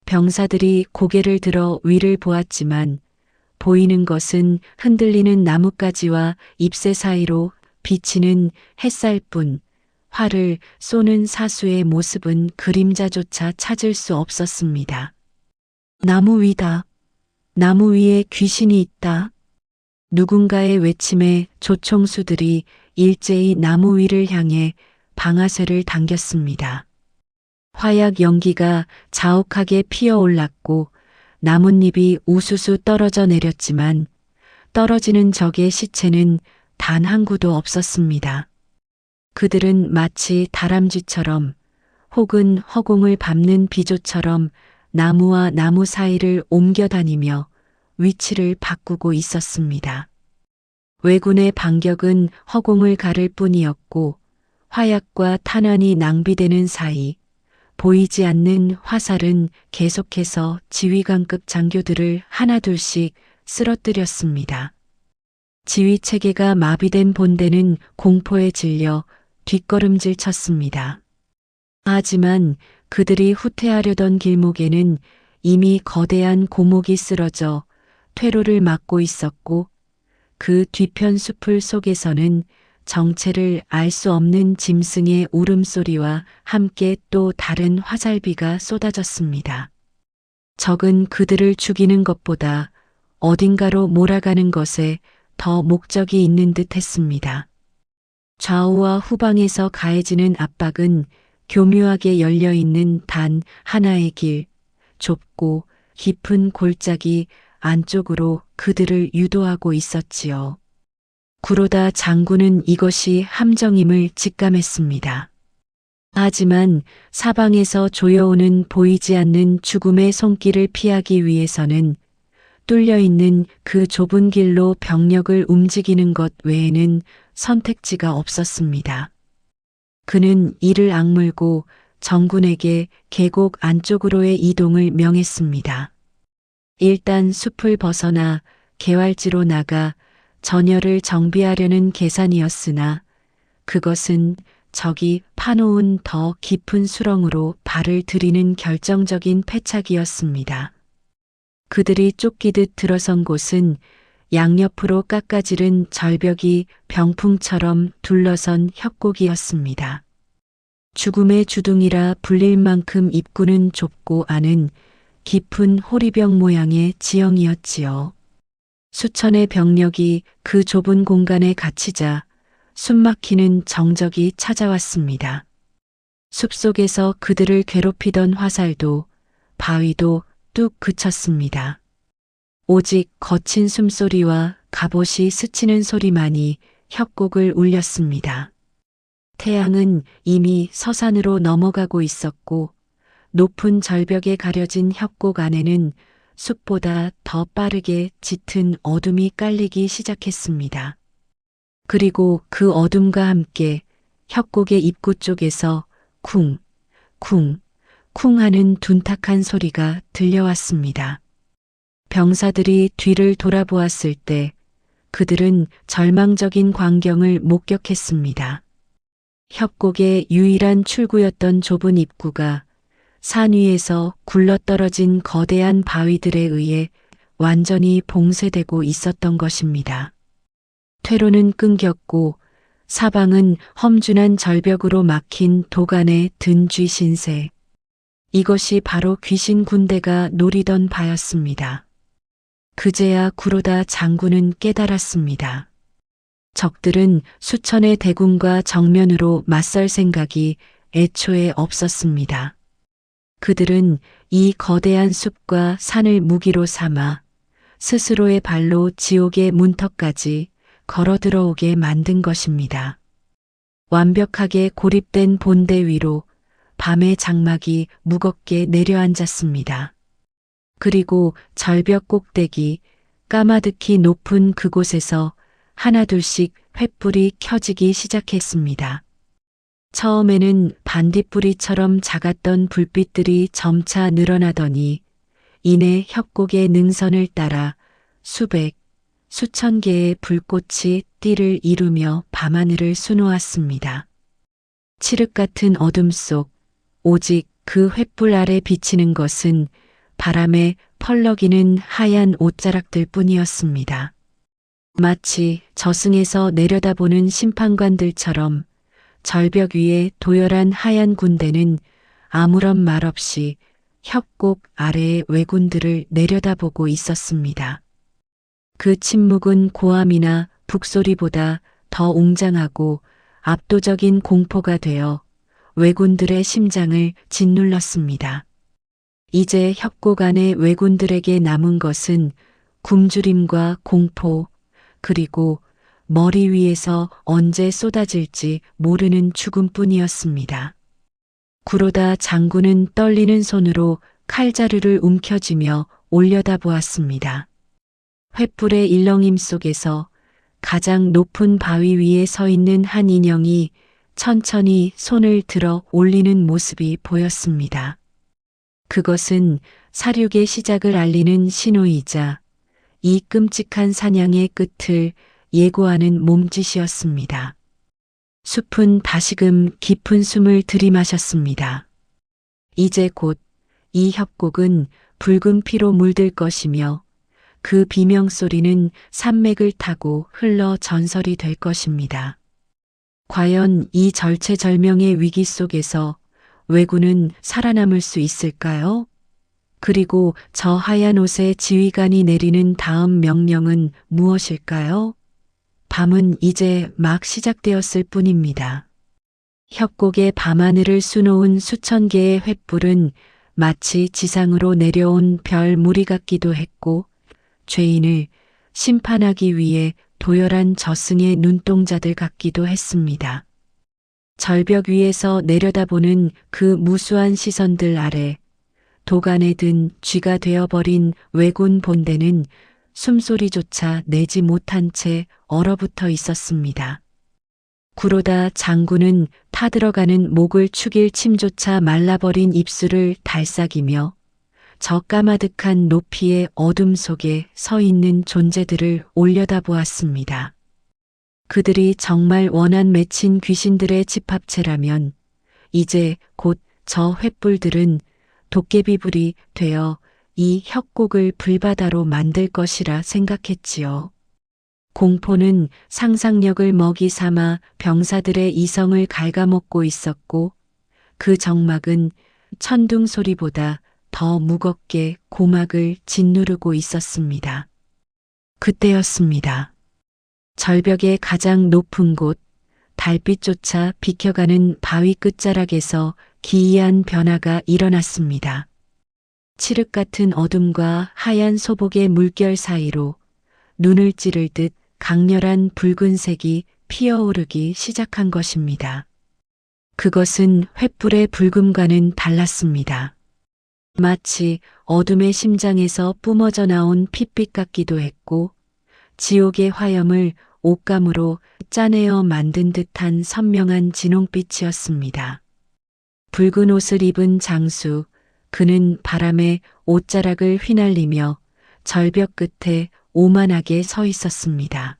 병사들이 고개를 들어 위를 보았지만 보이는 것은 흔들리는 나뭇가지와 잎새 사이로 비치는 햇살뿐, 활을 쏘는 사수의 모습은 그림자조차 찾을 수 없었습니다. 나무 위다. 나무 위에 귀신이 있다. 누군가의 외침에 조총수들이 일제히 나무 위를 향해 방아쇠를 당겼습니다. 화약 연기가 자욱하게 피어올랐고 나뭇잎이 우수수 떨어져 내렸지만 떨어지는 적의 시체는 단 한 구도 없었습니다. 그들은 마치 다람쥐처럼 혹은 허공을 밟는 비조처럼 나무와 나무 사이를 옮겨 다니며 위치를 바꾸고 있었습니다. 왜군의 반격은 허공을 가를 뿐이었고 화약과 탄환이 낭비되는 사이 보이지 않는 화살은 계속해서 지휘관급 장교들을 하나둘씩 쓰러뜨렸습니다. 지휘 체계가 마비된 본대는 공포에 질려 뒷걸음질 쳤습니다. 하지만 그들이 후퇴하려던 길목에는 이미 거대한 고목이 쓰러져 퇴로를 막고 있었고 그 뒤편 숲을 속에서는 정체를 알 수 없는 짐승의 울음소리와 함께 또 다른 화살비가 쏟아졌습니다. 적은 그들을 죽이는 것보다 어딘가로 몰아가는 것에 더 목적이 있는 듯 했습니다. 좌우와 후방에서 가해지는 압박은 교묘하게 열려있는 단 하나의 길, 좁고 깊은 골짜기 안쪽으로 그들을 유도하고 있었지요. 구로다 장군은 이것이 함정임을 직감했습니다. 하지만 사방에서 조여오는 보이지 않는 죽음의 손길을 피하기 위해서는 뚫려있는 그 좁은 길로 병력을 움직이는 것 외에는 선택지가 없었습니다. 그는 이를 악물고 정군에게 계곡 안쪽으로의 이동을 명했습니다. 일단 숲을 벗어나 개활지로 나가 전열을 정비하려는 계산이었으나 그것은 적이 파놓은 더 깊은 수렁으로 발을 들이는 결정적인 패착이었습니다. 그들이 쫓기듯 들어선 곳은 양옆으로 깎아지른 절벽이 병풍처럼 둘러선 협곡이었습니다. 죽음의 주둥이라 불릴 만큼 입구는 좁고 안은 깊은 호리병 모양의 지형이었지요. 수천의 병력이 그 좁은 공간에 갇히자 숨막히는 정적이 찾아왔습니다. 숲속에서 그들을 괴롭히던 화살도 바위도 뚝 그쳤습니다. 오직 거친 숨소리와 갑옷이 스치는 소리만이 협곡을 울렸습니다. 태양은 이미 서산으로 넘어가고 있었고 높은 절벽에 가려진 협곡 안에는 숲보다 더 빠르게 짙은 어둠이 깔리기 시작했습니다. 그리고 그 어둠과 함께 협곡의 입구 쪽에서 쿵, 쿵, 쿵 하는 둔탁한 소리가 들려왔습니다. 병사들이 뒤를 돌아보았을 때 그들은 절망적인 광경을 목격했습니다. 협곡의 유일한 출구였던 좁은 입구가 산 위에서 굴러떨어진 거대한 바위들에 의해 완전히 봉쇄되고 있었던 것입니다. 퇴로는 끊겼고 사방은 험준한 절벽으로 막힌 도간의 든 쥐신세. 이것이 바로 귀신 군대가 노리던 바였습니다. 그제야 구로다 장군은 깨달았습니다. 적들은 수천의 대군과 정면으로 맞설 생각이 애초에 없었습니다. 그들은 이 거대한 숲과 산을 무기로 삼아 스스로의 발로 지옥의 문턱까지 걸어 들어오게 만든 것입니다. 완벽하게 고립된 본대 위로 밤의 장막이 무겁게 내려앉았습니다. 그리고 절벽 꼭대기 까마득히 높은 그곳에서 하나둘씩 횃불이 켜지기 시작했습니다. 처음에는 반딧불이처럼 작았던 불빛들이 점차 늘어나더니 이내 협곡의 능선을 따라 수백, 수천 개의 불꽃이 띠를 이루며 밤하늘을 수놓았습니다. 칠흑 같은 어둠 속 오직 그 횃불 아래 비치는 것은 바람에 펄럭이는 하얀 옷자락들 뿐이었습니다. 마치 저승에서 내려다보는 심판관들처럼 절벽 위에 도열한 하얀 군대는 아무런 말 없이 협곡 아래의 왜군들을 내려다보고 있었습니다. 그 침묵은 고함이나 북소리보다 더 웅장하고 압도적인 공포가 되어 왜군들의 심장을 짓눌렀습니다. 이제 협곡 안의 왜군들에게 남은 것은 굶주림과 공포, 그리고 머리 위에서 언제 쏟아질지 모르는 죽음뿐이었습니다. 구로다 장군은 떨리는 손으로 칼자루를 움켜쥐며 올려다보았습니다. 횃불의 일렁임 속에서 가장 높은 바위 위에 서 있는 한 인형이 천천히 손을 들어 올리는 모습이 보였습니다. 그것은 사륙의 시작을 알리는 신호이자 이 끔찍한 사냥의 끝을 예고하는 몸짓이었습니다. 숲은 다시금 깊은 숨을 들이마셨습니다. 이제 곧 이 협곡은 붉은 피로 물들 것이며 그 비명소리는 산맥을 타고 흘러 전설이 될 것입니다. 과연 이 절체절명의 위기 속에서 왜군은 살아남을 수 있을까요? 그리고 저 하얀 옷의 지휘관이 내리는 다음 명령은 무엇일까요? 밤은 이제 막 시작되었을 뿐입니다. 협곡의 밤하늘을 수놓은 수천 개의 횃불은 마치 지상으로 내려온 별 무리 같기도 했고 죄인을 심판하기 위해 도열한 저승의 눈동자들 같기도 했습니다. 절벽 위에서 내려다보는 그 무수한 시선들 아래 도간에 든 쥐가 되어버린 왜군 본대는 숨소리조차 내지 못한 채 얼어붙어 있었습니다. 구로다 장군은 타들어가는 목을 축일 침조차 말라버린 입술을 달싹이며 저 까마득한 높이의 어둠 속에 서 있는 존재들을 올려다보았습니다. 그들이 정말 원한 맺힌 귀신들의 집합체라면 이제 곧 저 횃불들은 도깨비불이 되어 이 협곡을 불바다로 만들 것이라 생각했지요. 공포는 상상력을 먹이 삼아 병사들의 이성을 갉아먹고 있었고 그 정막은 천둥 소리보다 더 무겁게 고막을 짓누르고 있었습니다. 그때였습니다. 절벽의 가장 높은 곳, 달빛조차 비켜가는 바위 끝자락에서 기이한 변화가 일어났습니다. 칠흑 같은 어둠과 하얀 소복의 물결 사이로 눈을 찌를 듯 강렬한 붉은색이 피어오르기 시작한 것입니다. 그것은 횃불의 붉음과는 달랐습니다. 마치 어둠의 심장에서 뿜어져 나온 핏빛 같기도 했고, 지옥의 화염을 옷감으로 짜내어 만든 듯한 선명한 진홍빛이었습니다. 붉은 옷을 입은 장수, 그는 바람에 옷자락을 휘날리며 절벽 끝에 오만하게 서 있었습니다.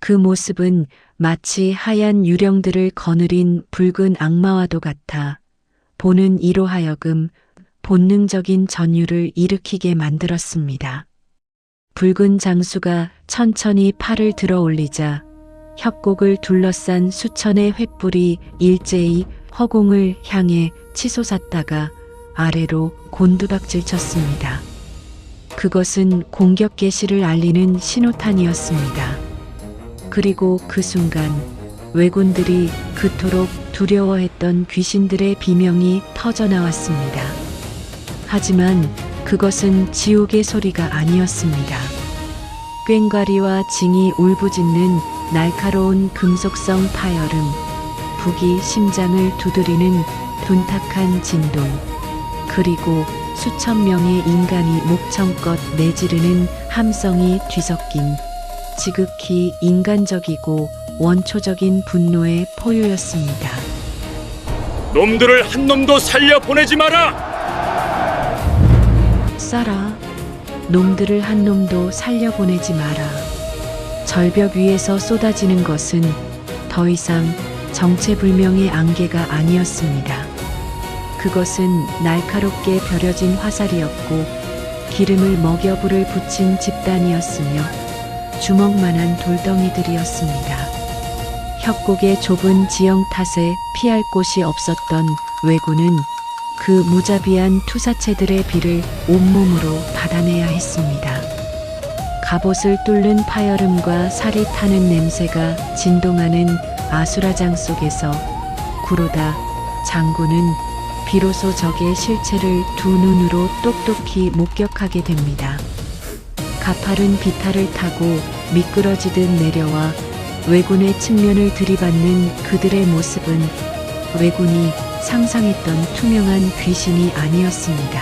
그 모습은 마치 하얀 유령들을 거느린 붉은 악마와도 같아 보는 이로 하여금 본능적인 전율을 일으키게 만들었습니다. 붉은 장수가 천천히 팔을 들어 올리자 협곡을 둘러싼 수천의 횃불이 일제히 허공을 향해 치솟았다가 아래로 곤두박질 쳤습니다. 그것은 공격 개시를 알리는 신호탄이었습니다. 그리고 그 순간 왜군들이 그토록 두려워했던 귀신들의 비명이 터져 나왔습니다. 하지만 그것은 지옥의 소리가 아니었습니다. 꽹과리와 징이 울부짖는 날카로운 금속성 파열음, 북이 심장을 두드리는 둔탁한 진동, 그리고 수천 명의 인간이 목청껏 내지르는 함성이 뒤섞인 지극히 인간적이고 원초적인 분노의 포효였습니다.
놈들을 한 놈도 살려 보내지 마라!
쏴라. 놈들을 한 놈도 살려보내지 마라. 절벽 위에서 쏟아지는 것은 더 이상 정체불명의 안개가 아니었습니다. 그것은 날카롭게 벼려진 화살이었고 기름을 먹여 불을 붙인 집단이었으며 주먹만한 돌덩이들이었습니다. 협곡의 좁은 지형 탓에 피할 곳이 없었던 왜군은 그 무자비한 투사체들의 비를 온몸으로 받아내야 했습니다. 갑옷을 뚫는 파열음과 살이 타는 냄새가 진동하는 아수라장 속에서 구로다 장군은 비로소 적의 실체를 두 눈으로 똑똑히 목격하게 됩니다. 가파른 비탈을 타고 미끄러지듯 내려와 왜군의 측면을 들이받는 그들의 모습은 왜군이 상상했던 투명한 귀신이 아니었습니다.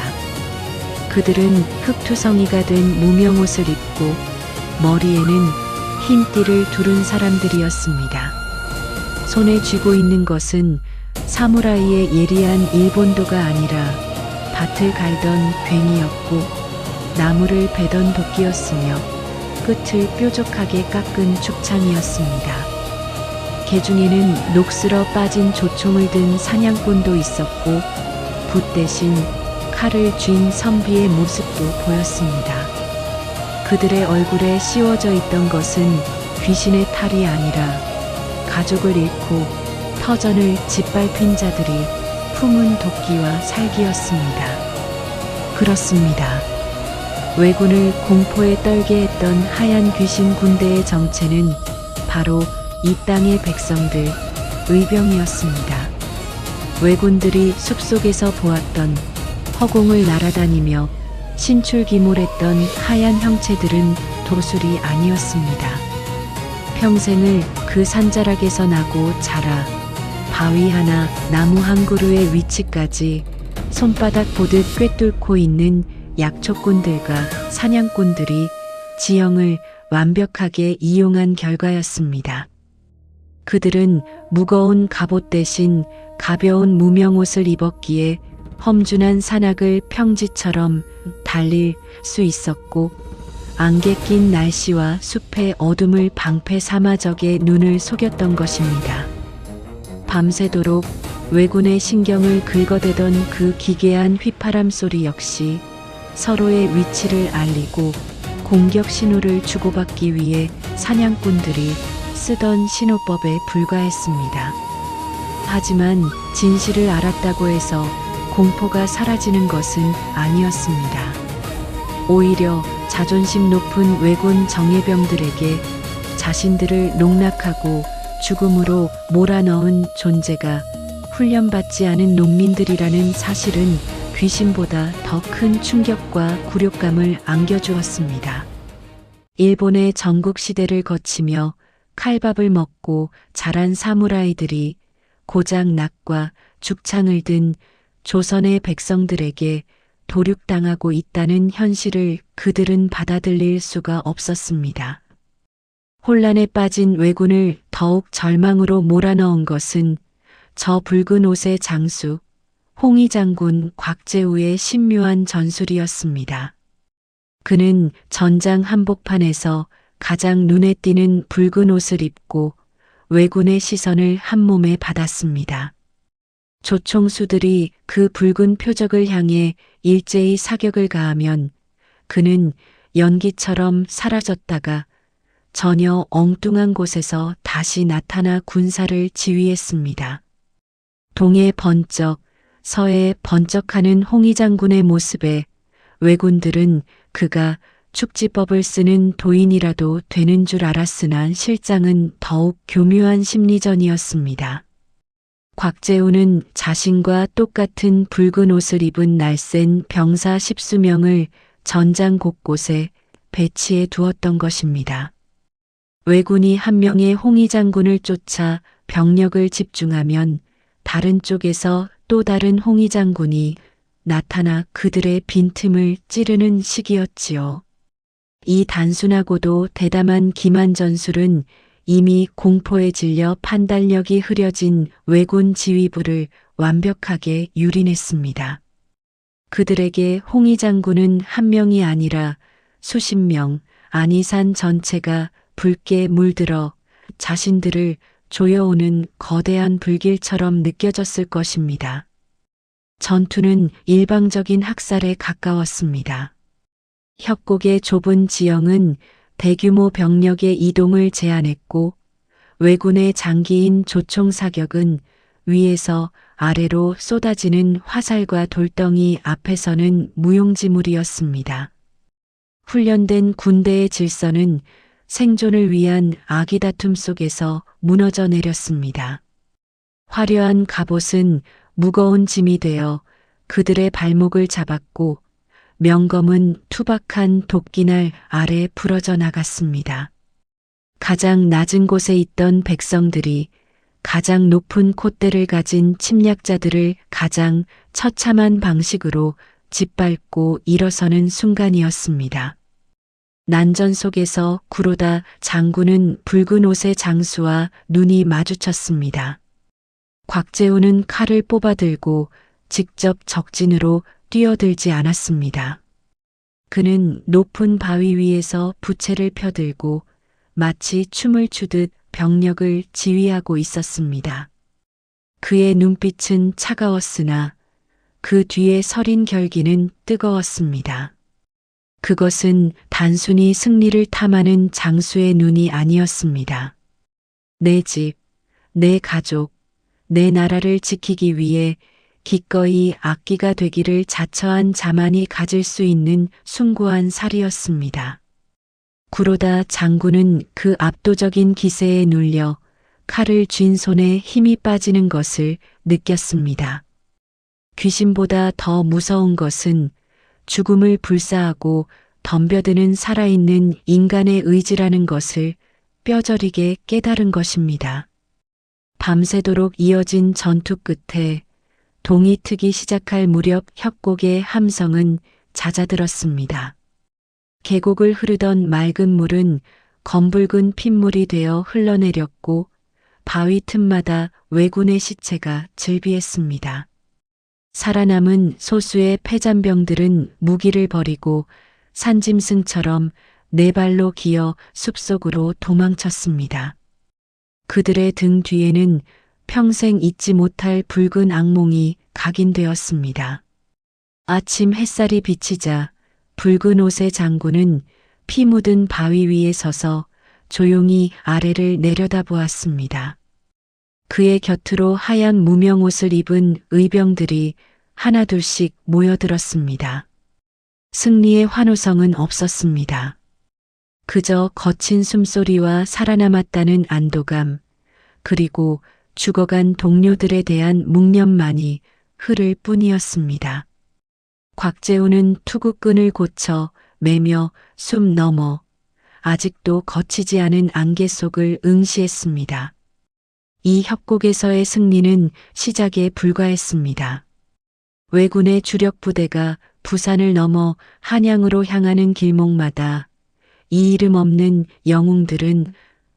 그들은 흑투성이가 된 무명옷을 입고 머리에는 흰 띠를 두른 사람들이었습니다. 손에 쥐고 있는 것은 사무라이의 예리한 일본도가 아니라 밭을 갈던 괭이였고 나무를 베던 도끼였으며 끝을 뾰족하게 깎은 축창이었습니다. 개중에는 녹슬어 빠진 조총을 든 사냥꾼도 있었고 붓 대신 칼을 쥔 선비의 모습도 보였습니다. 그들의 얼굴에 씌워져 있던 것은 귀신의 탈이 아니라 가족을 잃고 터전을 짓밟힌 자들이 품은 도끼와 살기였습니다. 그렇습니다. 왜군을 공포에 떨게 했던 하얀 귀신 군대의 정체는 바로 이 땅의 백성들, 의병이었습니다. 왜군들이 숲속에서 보았던 허공을 날아다니며 신출기몰했던 하얀 형체들은 도술이 아니었습니다. 평생을 그 산자락에서 나고 자라 바위 하나, 나무 한 그루의 위치까지 손바닥 보듯 꿰뚫고 있는 약초꾼들과 사냥꾼들이 지형을 완벽하게 이용한 결과였습니다. 그들은 무거운 갑옷 대신 가벼운 무명옷을 입었기에 험준한 산악을 평지처럼 달릴 수 있었고 안개 낀 날씨와 숲의 어둠을 방패 삼아 적의 눈을 속였던 것입니다. 밤새도록 왜군의 신경을 긁어대던 그 기괴한 휘파람 소리 역시 서로의 위치를 알리고 공격 신호를 주고받기 위해 사냥꾼들이 쓰던 신호법에 불과했습니다. 하지만 진실을 알았다고 해서 공포가 사라지는 것은 아니었습니다. 오히려 자존심 높은 왜군 정예병들에게 자신들을 농락하고 죽음으로 몰아넣은 존재가 훈련받지 않은 농민들이라는 사실은 귀신보다 더 큰 충격과 굴욕감을 안겨주었습니다. 일본의 전국시대를 거치며 칼밥을 먹고 자란 사무라이들이 고장 낙과 죽창을 든 조선의 백성들에게 도륙당하고 있다는 현실을 그들은 받아들일 수가 없었습니다. 혼란에 빠진 왜군을 더욱 절망으로 몰아넣은 것은 저 붉은 옷의 장수 홍위 장군 곽재우의 신묘한 전술이었습니다. 그는 전장 한복판에서 가장 눈에 띄는 붉은 옷을 입고 왜군의 시선을 한몸에 받았습니다. 조총수들이 그 붉은 표적을 향해 일제히 사격을 가하면 그는 연기처럼 사라졌다가 전혀 엉뚱한 곳에서 다시 나타나 군사를 지휘했습니다. 동해 번쩍, 서해 번쩍하는 홍위 장군의 모습에 왜군들은 그가 축지법을 쓰는 도인이라도 되는 줄 알았으나 실상은 더욱 교묘한 심리전이었습니다. 곽재우는 자신과 똑같은 붉은 옷을 입은 날쌘 병사 10수명을 전장 곳곳에 배치해 두었던 것입니다. 왜군이 한 명의 홍위 장군을 쫓아 병력을 집중하면 다른 쪽에서 또 다른 홍위 장군이 나타나 그들의 빈틈을 찌르는 시기였지요. 이 단순하고도 대담한 기만 전술은 이미 공포에 질려 판단력이 흐려진 왜군 지휘부를 완벽하게 유린했습니다. 그들에게 홍위 장군은 한 명이 아니라 수십 명, 안이산 전체가 붉게 물들어 자신들을 조여오는 거대한 불길처럼 느껴졌을 것입니다. 전투는 일방적인 학살에 가까웠습니다. 협곡의 좁은 지형은 대규모 병력의 이동을 제한했고 왜군의 장기인 조총 사격은 위에서 아래로 쏟아지는 화살과 돌덩이 앞에서는 무용지물이었습니다. 훈련된 군대의 질서는 생존을 위한 아기다툼 속에서 무너져 내렸습니다. 화려한 갑옷은 무거운 짐이 되어 그들의 발목을 잡았고 명검은 투박한 도끼날 아래 부러져 나갔습니다. 가장 낮은 곳에 있던 백성들이 가장 높은 콧대를 가진 침략자들을 가장 처참한 방식으로 짓밟고 일어서는 순간이었습니다. 난전 속에서 구로다 장군은 붉은 옷의 장수와 눈이 마주쳤습니다. 곽재우는 칼을 뽑아들고 직접 적진으로 뛰어들지 않았습니다. 그는 높은 바위 위에서 부채를 펴들고 마치 춤을 추듯 병력을 지휘하고 있었습니다. 그의 눈빛은 차가웠으나 그 뒤에 서린 결기는 뜨거웠습니다. 그것은 단순히 승리를 탐하는 장수의 눈이 아니었습니다. 내 집, 내 가족, 내 나라를 지키기 위해 기꺼이 악기가 되기를 자처한 자만이 가질 수 있는 숭고한 살이었습니다. 구로다 장군은 그 압도적인 기세에 눌려 칼을 쥔 손에 힘이 빠지는 것을 느꼈습니다. 귀신보다 더 무서운 것은 죽음을 불사하고 덤벼드는 살아있는 인간의 의지라는 것을 뼈저리게 깨달은 것입니다. 밤새도록 이어진 전투 끝에 동이 트기 시작할 무렵 협곡의 함성은 잦아들었습니다. 계곡을 흐르던 맑은 물은 검붉은 핏물이 되어 흘러내렸고 바위 틈마다 왜군의 시체가 즐비했습니다. 살아남은 소수의 패잔병들은 무기를 버리고 산짐승처럼 네 발로 기어 숲속으로 도망쳤습니다. 그들의 등 뒤에는 평생 잊지 못할 붉은 악몽이 각인되었습니다. 아침 햇살이 비치자 붉은 옷의 장군은 피 묻은 바위 위에 서서 조용히 아래를 내려다보았습니다. 그의 곁으로 하얀 무명 옷을 입은 의병들이 하나둘씩 모여들었습니다. 승리의 환호성은 없었습니다. 그저 거친 숨소리와 살아남았다는 안도감, 그리고 죽어간 동료들에 대한 묵념만이 흐를 뿐이었습니다. 곽재우는 투구끈을 고쳐 매며 숨 넘어 아직도 거치지 않은 안개 속을 응시했습니다. 이 협곡에서의 승리는 시작에 불과했습니다. 왜군의 주력 부대가 부산을 넘어 한양으로 향하는 길목마다 이 이름 없는 영웅들은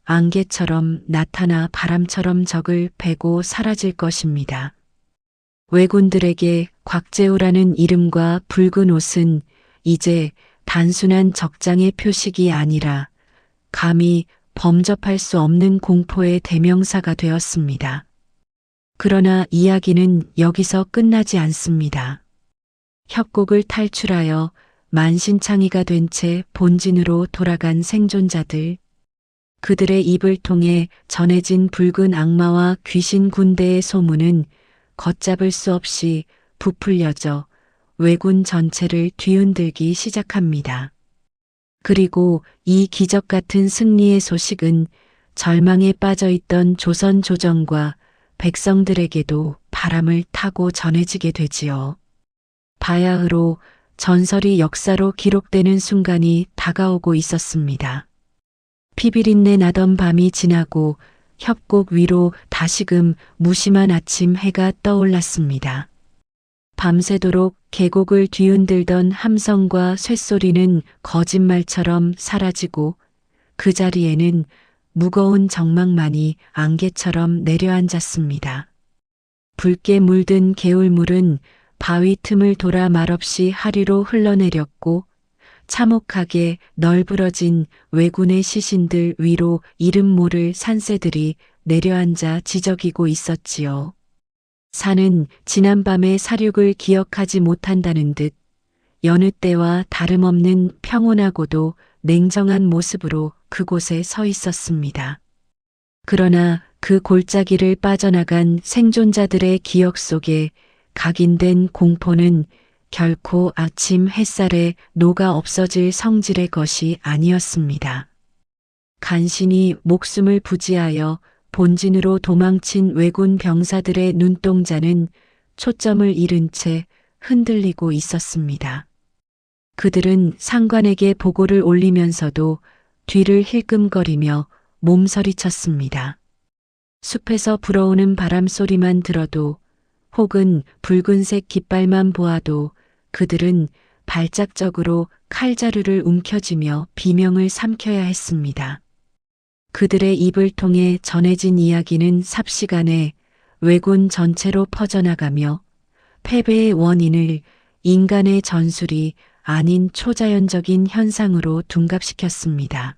안개처럼 나타나 바람처럼 적을 베고 사라질 것입니다. 왜군들에게 곽재우라는 이름과 붉은 옷은 이제 단순한 적장의 표식이 아니라 감히 범접할 수 없는 공포의 대명사가 되었습니다. 그러나 이야기는 여기서 끝나지 않습니다. 협곡을 탈출하여 만신창이가 된 채 본진으로 돌아간 생존자들, 그들의 입을 통해 전해진 붉은 악마와 귀신 군대의 소문은 걷잡을 수 없이 부풀려져 왜군 전체를 뒤흔들기 시작합니다. 그리고 이 기적 같은 승리의 소식은 절망에 빠져있던 조선 조정과 백성들에게도 바람을 타고 전해지게 되지요. 바야흐로 전설이 역사로 기록되는 순간이 다가오고 있었습니다. 피비린내 나던 밤이 지나고 협곡 위로 다시금 무심한 아침 해가 떠올랐습니다. 밤새도록 계곡을 뒤흔들던 함성과 쇳소리는 거짓말처럼 사라지고 그 자리에는 무거운 정막만이 안개처럼 내려앉았습니다. 붉게 물든 개울물은 바위 틈을 돌아 말없이 하류로 흘러내렸고 참혹하게 널브러진 왜군의 시신들 위로 이름 모를 산새들이 내려앉아 지저귀고 있었지요. 산은 지난밤의 사륙을 기억하지 못한다는 듯 여느 때와 다름없는 평온하고도 냉정한 모습으로 그곳에 서 있었습니다. 그러나 그 골짜기를 빠져나간 생존자들의 기억 속에 각인된 공포는 결코 아침 햇살에 녹아 없어질 성질의 것이 아니었습니다. 간신히 목숨을 부지하여 본진으로 도망친 왜군 병사들의 눈동자는 초점을 잃은 채 흔들리고 있었습니다. 그들은 상관에게 보고를 올리면서도 뒤를 힐끔거리며 몸서리쳤습니다. 숲에서 불어오는 바람 소리만 들어도 혹은 붉은색 깃발만 보아도 그들은 발작적으로 칼자루를 움켜쥐며 비명을 삼켜야 했습니다. 그들의 입을 통해 전해진 이야기는 삽시간에 왜군 전체로 퍼져나가며 패배의 원인을 인간의 전술이 아닌 초자연적인 현상으로 둔갑시켰습니다.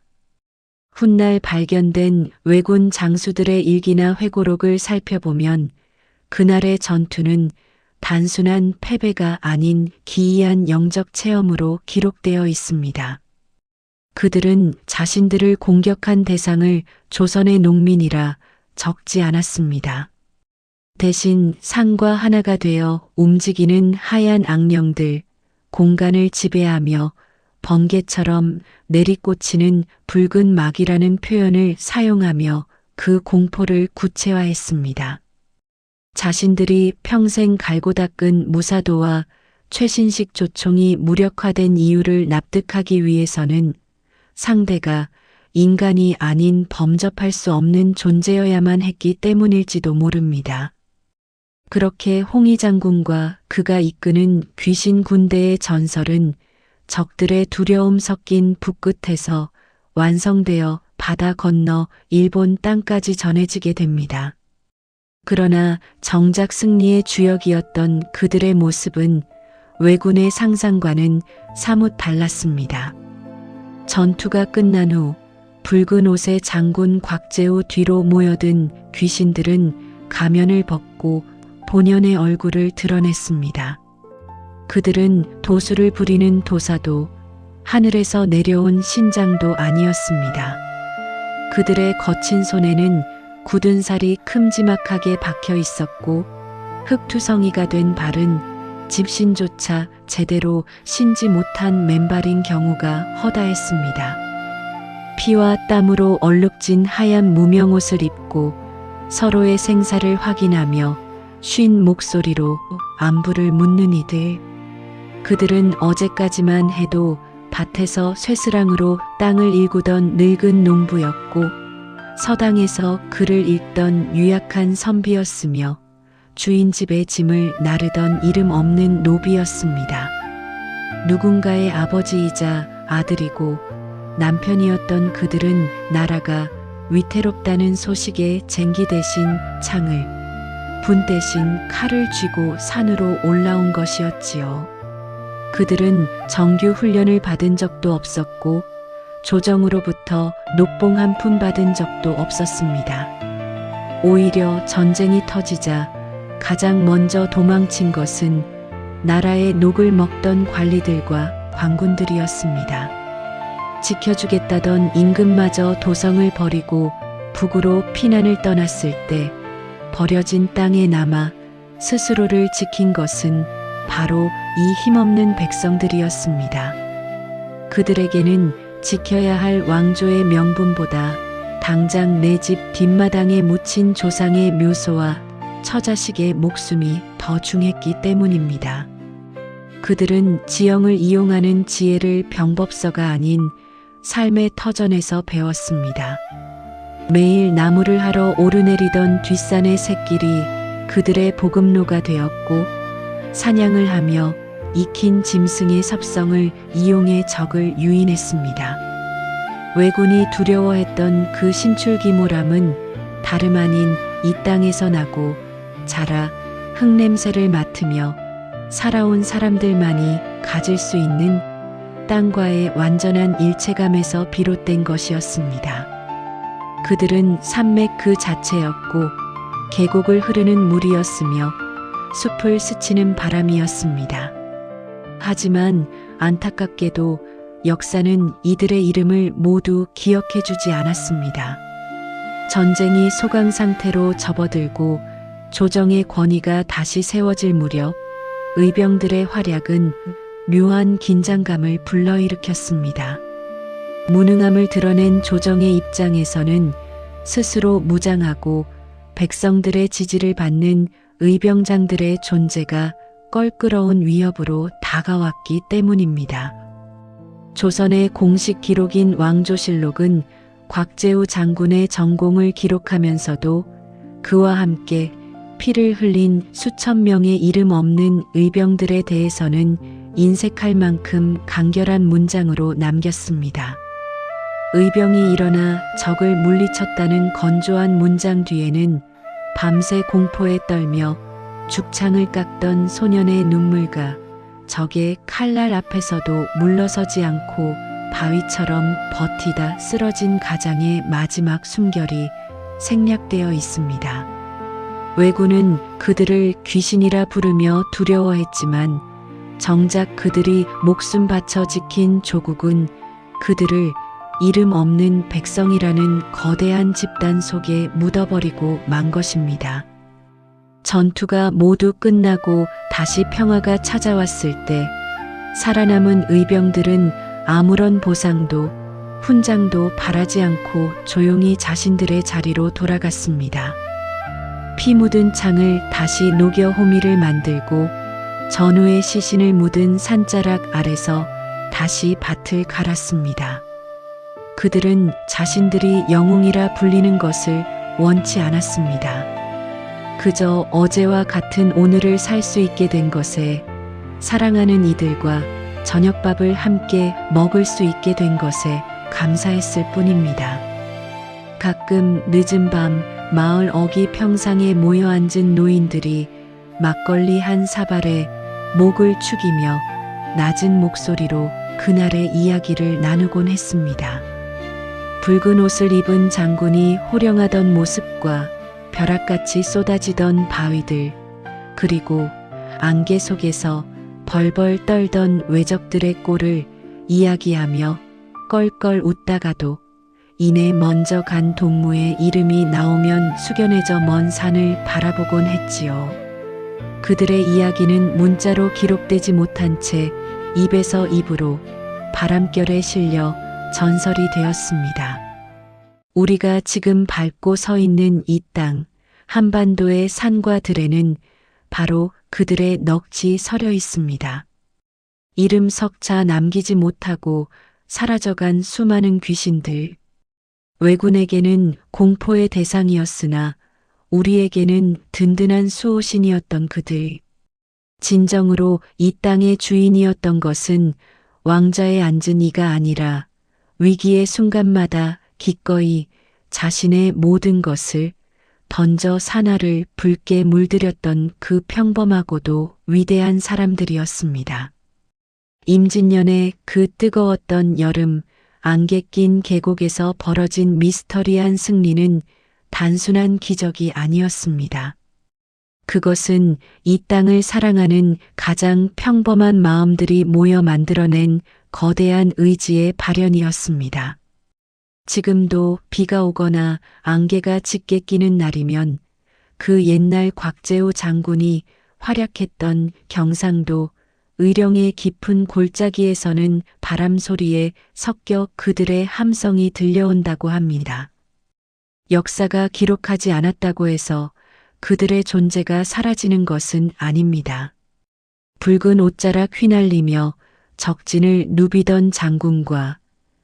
훗날 발견된 왜군 장수들의 일기나 회고록을 살펴보면 그날의 전투는 단순한 패배가 아닌 기이한 영적 체험으로 기록되어 있습니다. 그들은 자신들을 공격한 대상을 조선의 농민이라 적지 않았습니다. 대신 산과 하나가 되어 움직이는 하얀 악령들, 공간을 지배하며 번개처럼 내리꽂히는 붉은 막이라는 표현을 사용하며 그 공포를 구체화했습니다. 자신들이 평생 갈고 닦은 무사도와 최신식 조총이 무력화된 이유를 납득하기 위해서는 상대가 인간이 아닌 범접할 수 없는 존재여야만 했기 때문일지도 모릅니다. 그렇게 홍위 장군과 그가 이끄는 귀신 군대의 전설은 적들의 두려움 섞인 북끝에서 완성되어 바다 건너 일본 땅까지 전해지게 됩니다. 그러나 정작 승리의 주역이었던 그들의 모습은 왜군의 상상과는 사뭇 달랐습니다. 전투가 끝난 후 붉은 옷의 장군 곽재우 뒤로 모여든 귀신들은 가면을 벗고 본연의 얼굴을 드러냈습니다. 그들은 도수를 부리는 도사도 하늘에서 내려온 신장도 아니었습니다. 그들의 거친 손에는 굳은 살이 큼지막하게 박혀 있었고 흙투성이가 된 발은 집신조차 제대로 신지 못한 맨발인 경우가 허다했습니다. 피와 땀으로 얼룩진 하얀 무명옷을 입고 서로의 생사를 확인하며 쉰 목소리로 안부를 묻는 이들. 그들은 어제까지만 해도 밭에서 쇠스랑으로 땅을 일구던 늙은 농부였고 서당에서 글을 읽던 유약한 선비였으며 주인 집의 짐을 나르던 이름 없는 노비였습니다. 누군가의 아버지이자 아들이고 남편이었던 그들은 나라가 위태롭다는 소식에 쟁기 대신 창을, 분 대신 칼을 쥐고 산으로 올라온 것이었지요. 그들은 정규 훈련을 받은 적도 없었고 조정으로부터 녹봉 한 푼 받은 적도 없었습니다. 오히려 전쟁이 터지자 가장 먼저 도망친 것은 나라의 녹을 먹던 관리들과 관군들이었습니다. 지켜주겠다던 임금마저 도성을 버리고 북으로 피난을 떠났을 때 버려진 땅에 남아 스스로를 지킨 것은 바로 이 힘없는 백성들이었습니다. 그들에게는 지켜야 할 왕조의 명분보다 당장 내 집 뒷마당에 묻힌 조상의 묘소와 처자식의 목숨이 더 중했기 때문입니다. 그들은 지형을 이용하는 지혜를 병법서가 아닌 삶의 터전에서 배웠습니다. 매일 나무를 하러 오르내리던 뒷산의 샛길이 그들의 보급로가 되었고 사냥을 하며 익힌 짐승의 섭성을 이용해 적을 유인했습니다. 왜군이 두려워했던 그 신출기모람은 다름 아닌 이 땅에서 나고 자라 흙냄새를 맡으며 살아온 사람들만이 가질 수 있는 땅과의 완전한 일체감에서 비롯된 것이었습니다. 그들은 산맥 그 자체였고 계곡을 흐르는 물이었으며 숲을 스치는 바람이었습니다. 하지만 안타깝게도 역사는 이들의 이름을 모두 기억해주지 않았습니다. 전쟁이 소강 상태로 접어들고 조정의 권위가 다시 세워질 무렵 의병들의 활약은 묘한 긴장감을 불러일으켰습니다. 무능함을 드러낸 조정의 입장에서는 스스로 무장하고 백성들의 지지를 받는 의병장들의 존재가 껄끄러운 위협으로 다가왔기 때문입니다. 조선의 공식 기록인 왕조실록은 곽재우 장군의 전공을 기록하면서도 그와 함께 피를 흘린 수천 명의 이름 없는 의병들에 대해서는 인색할 만큼 간결한 문장으로 남겼습니다. 의병이 일어나 적을 물리쳤다는 건조한 문장 뒤에는 밤새 공포에 떨며 죽창을 깎던 소년의 눈물과 적의 칼날 앞에서도 물러서지 않고 바위처럼 버티다 쓰러진 가장의 마지막 숨결이 생략되어 있습니다. 왜군은 그들을 귀신이라 부르며 두려워했지만 정작 그들이 목숨 바쳐 지킨 조국은 그들을 이름 없는 백성이라는 거대한 집단 속에 묻어버리고 만 것입니다. 전투가 모두 끝나고 다시 평화가 찾아왔을 때 살아남은 의병들은 아무런 보상도 훈장도 바라지 않고 조용히 자신들의 자리로 돌아갔습니다. 피 묻은 창을 다시 녹여 호미를 만들고 전우의 시신을 묻은 산자락 아래서 다시 밭을 갈았습니다. 그들은 자신들이 영웅이라 불리는 것을 원치 않았습니다. 그저 어제와 같은 오늘을 살 수 있게 된 것에, 사랑하는 이들과 저녁밥을 함께 먹을 수 있게 된 것에 감사했을 뿐입니다. 가끔 늦은 밤 마을 어귀 평상에 모여 앉은 노인들이 막걸리 한 사발에 목을 축이며 낮은 목소리로 그날의 이야기를 나누곤 했습니다. 붉은 옷을 입은 장군이 호령하던 모습과 벼락같이 쏟아지던 바위들, 그리고 안개 속에서 벌벌 떨던 외적들의 꼴을 이야기하며 껄껄 웃다가도 이내 먼저 간 동무의 이름이 나오면 숙연해져 먼 산을 바라보곤 했지요. 그들의 이야기는 문자로 기록되지 못한 채 입에서 입으로 바람결에 실려 전설이 되었습니다. 우리가 지금 밟고 서 있는 이 땅, 한반도의 산과 들에는 바로 그들의 넋이 서려 있습니다. 이름 석자 남기지 못하고 사라져간 수많은 귀신들. 왜군에게는 공포의 대상이었으나 우리에게는 든든한 수호신이었던 그들. 진정으로 이 땅의 주인이었던 것은 왕자에 앉은 이가 아니라 위기의 순간마다 기꺼이 자신의 모든 것을 던져 산하를 붉게 물들였던 그 평범하고도 위대한 사람들이었습니다. 임진년의 그 뜨거웠던 여름, 안개 낀 계곡에서 벌어진 미스터리한 승리는 단순한 기적이 아니었습니다. 그것은 이 땅을 사랑하는 가장 평범한 마음들이 모여 만들어낸 거대한 의지의 발현이었습니다. 지금도 비가 오거나 안개가 짙게 끼는 날이면 그 옛날 곽재우 장군이 활약했던 경상도 의령의 깊은 골짜기에서는 바람 소리에 섞여 그들의 함성이 들려온다고 합니다. 역사가 기록하지 않았다고 해서 그들의 존재가 사라지는 것은 아닙니다. 붉은 옷자락 휘날리며 적진을 누비던 장군과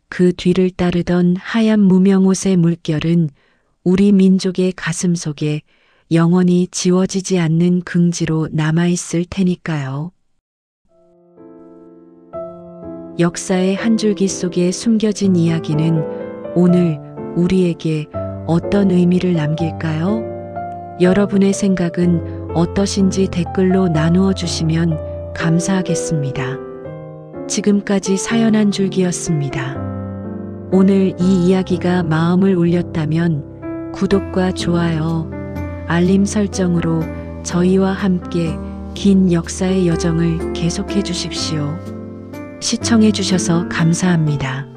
그 뒤를 따르던 하얀 무명옷의 물결은 우리 민족의 가슴 속에 영원히 지워지지 않는 긍지로 남아있을 테니까요. 역사의 한 줄기 속에 숨겨진 이야기는 오늘 우리에게 어떤 의미를 남길까요? 여러분의 생각은 어떠신지 댓글로 나누어 주시면 감사하겠습니다. 지금까지 사연 한 줄기였습니다. 오늘 이 이야기가 마음을 울렸다면 구독과 좋아요, 알림 설정으로 저희와 함께 긴 역사의 여정을 계속해 주십시오. 시청해 주셔서 감사합니다.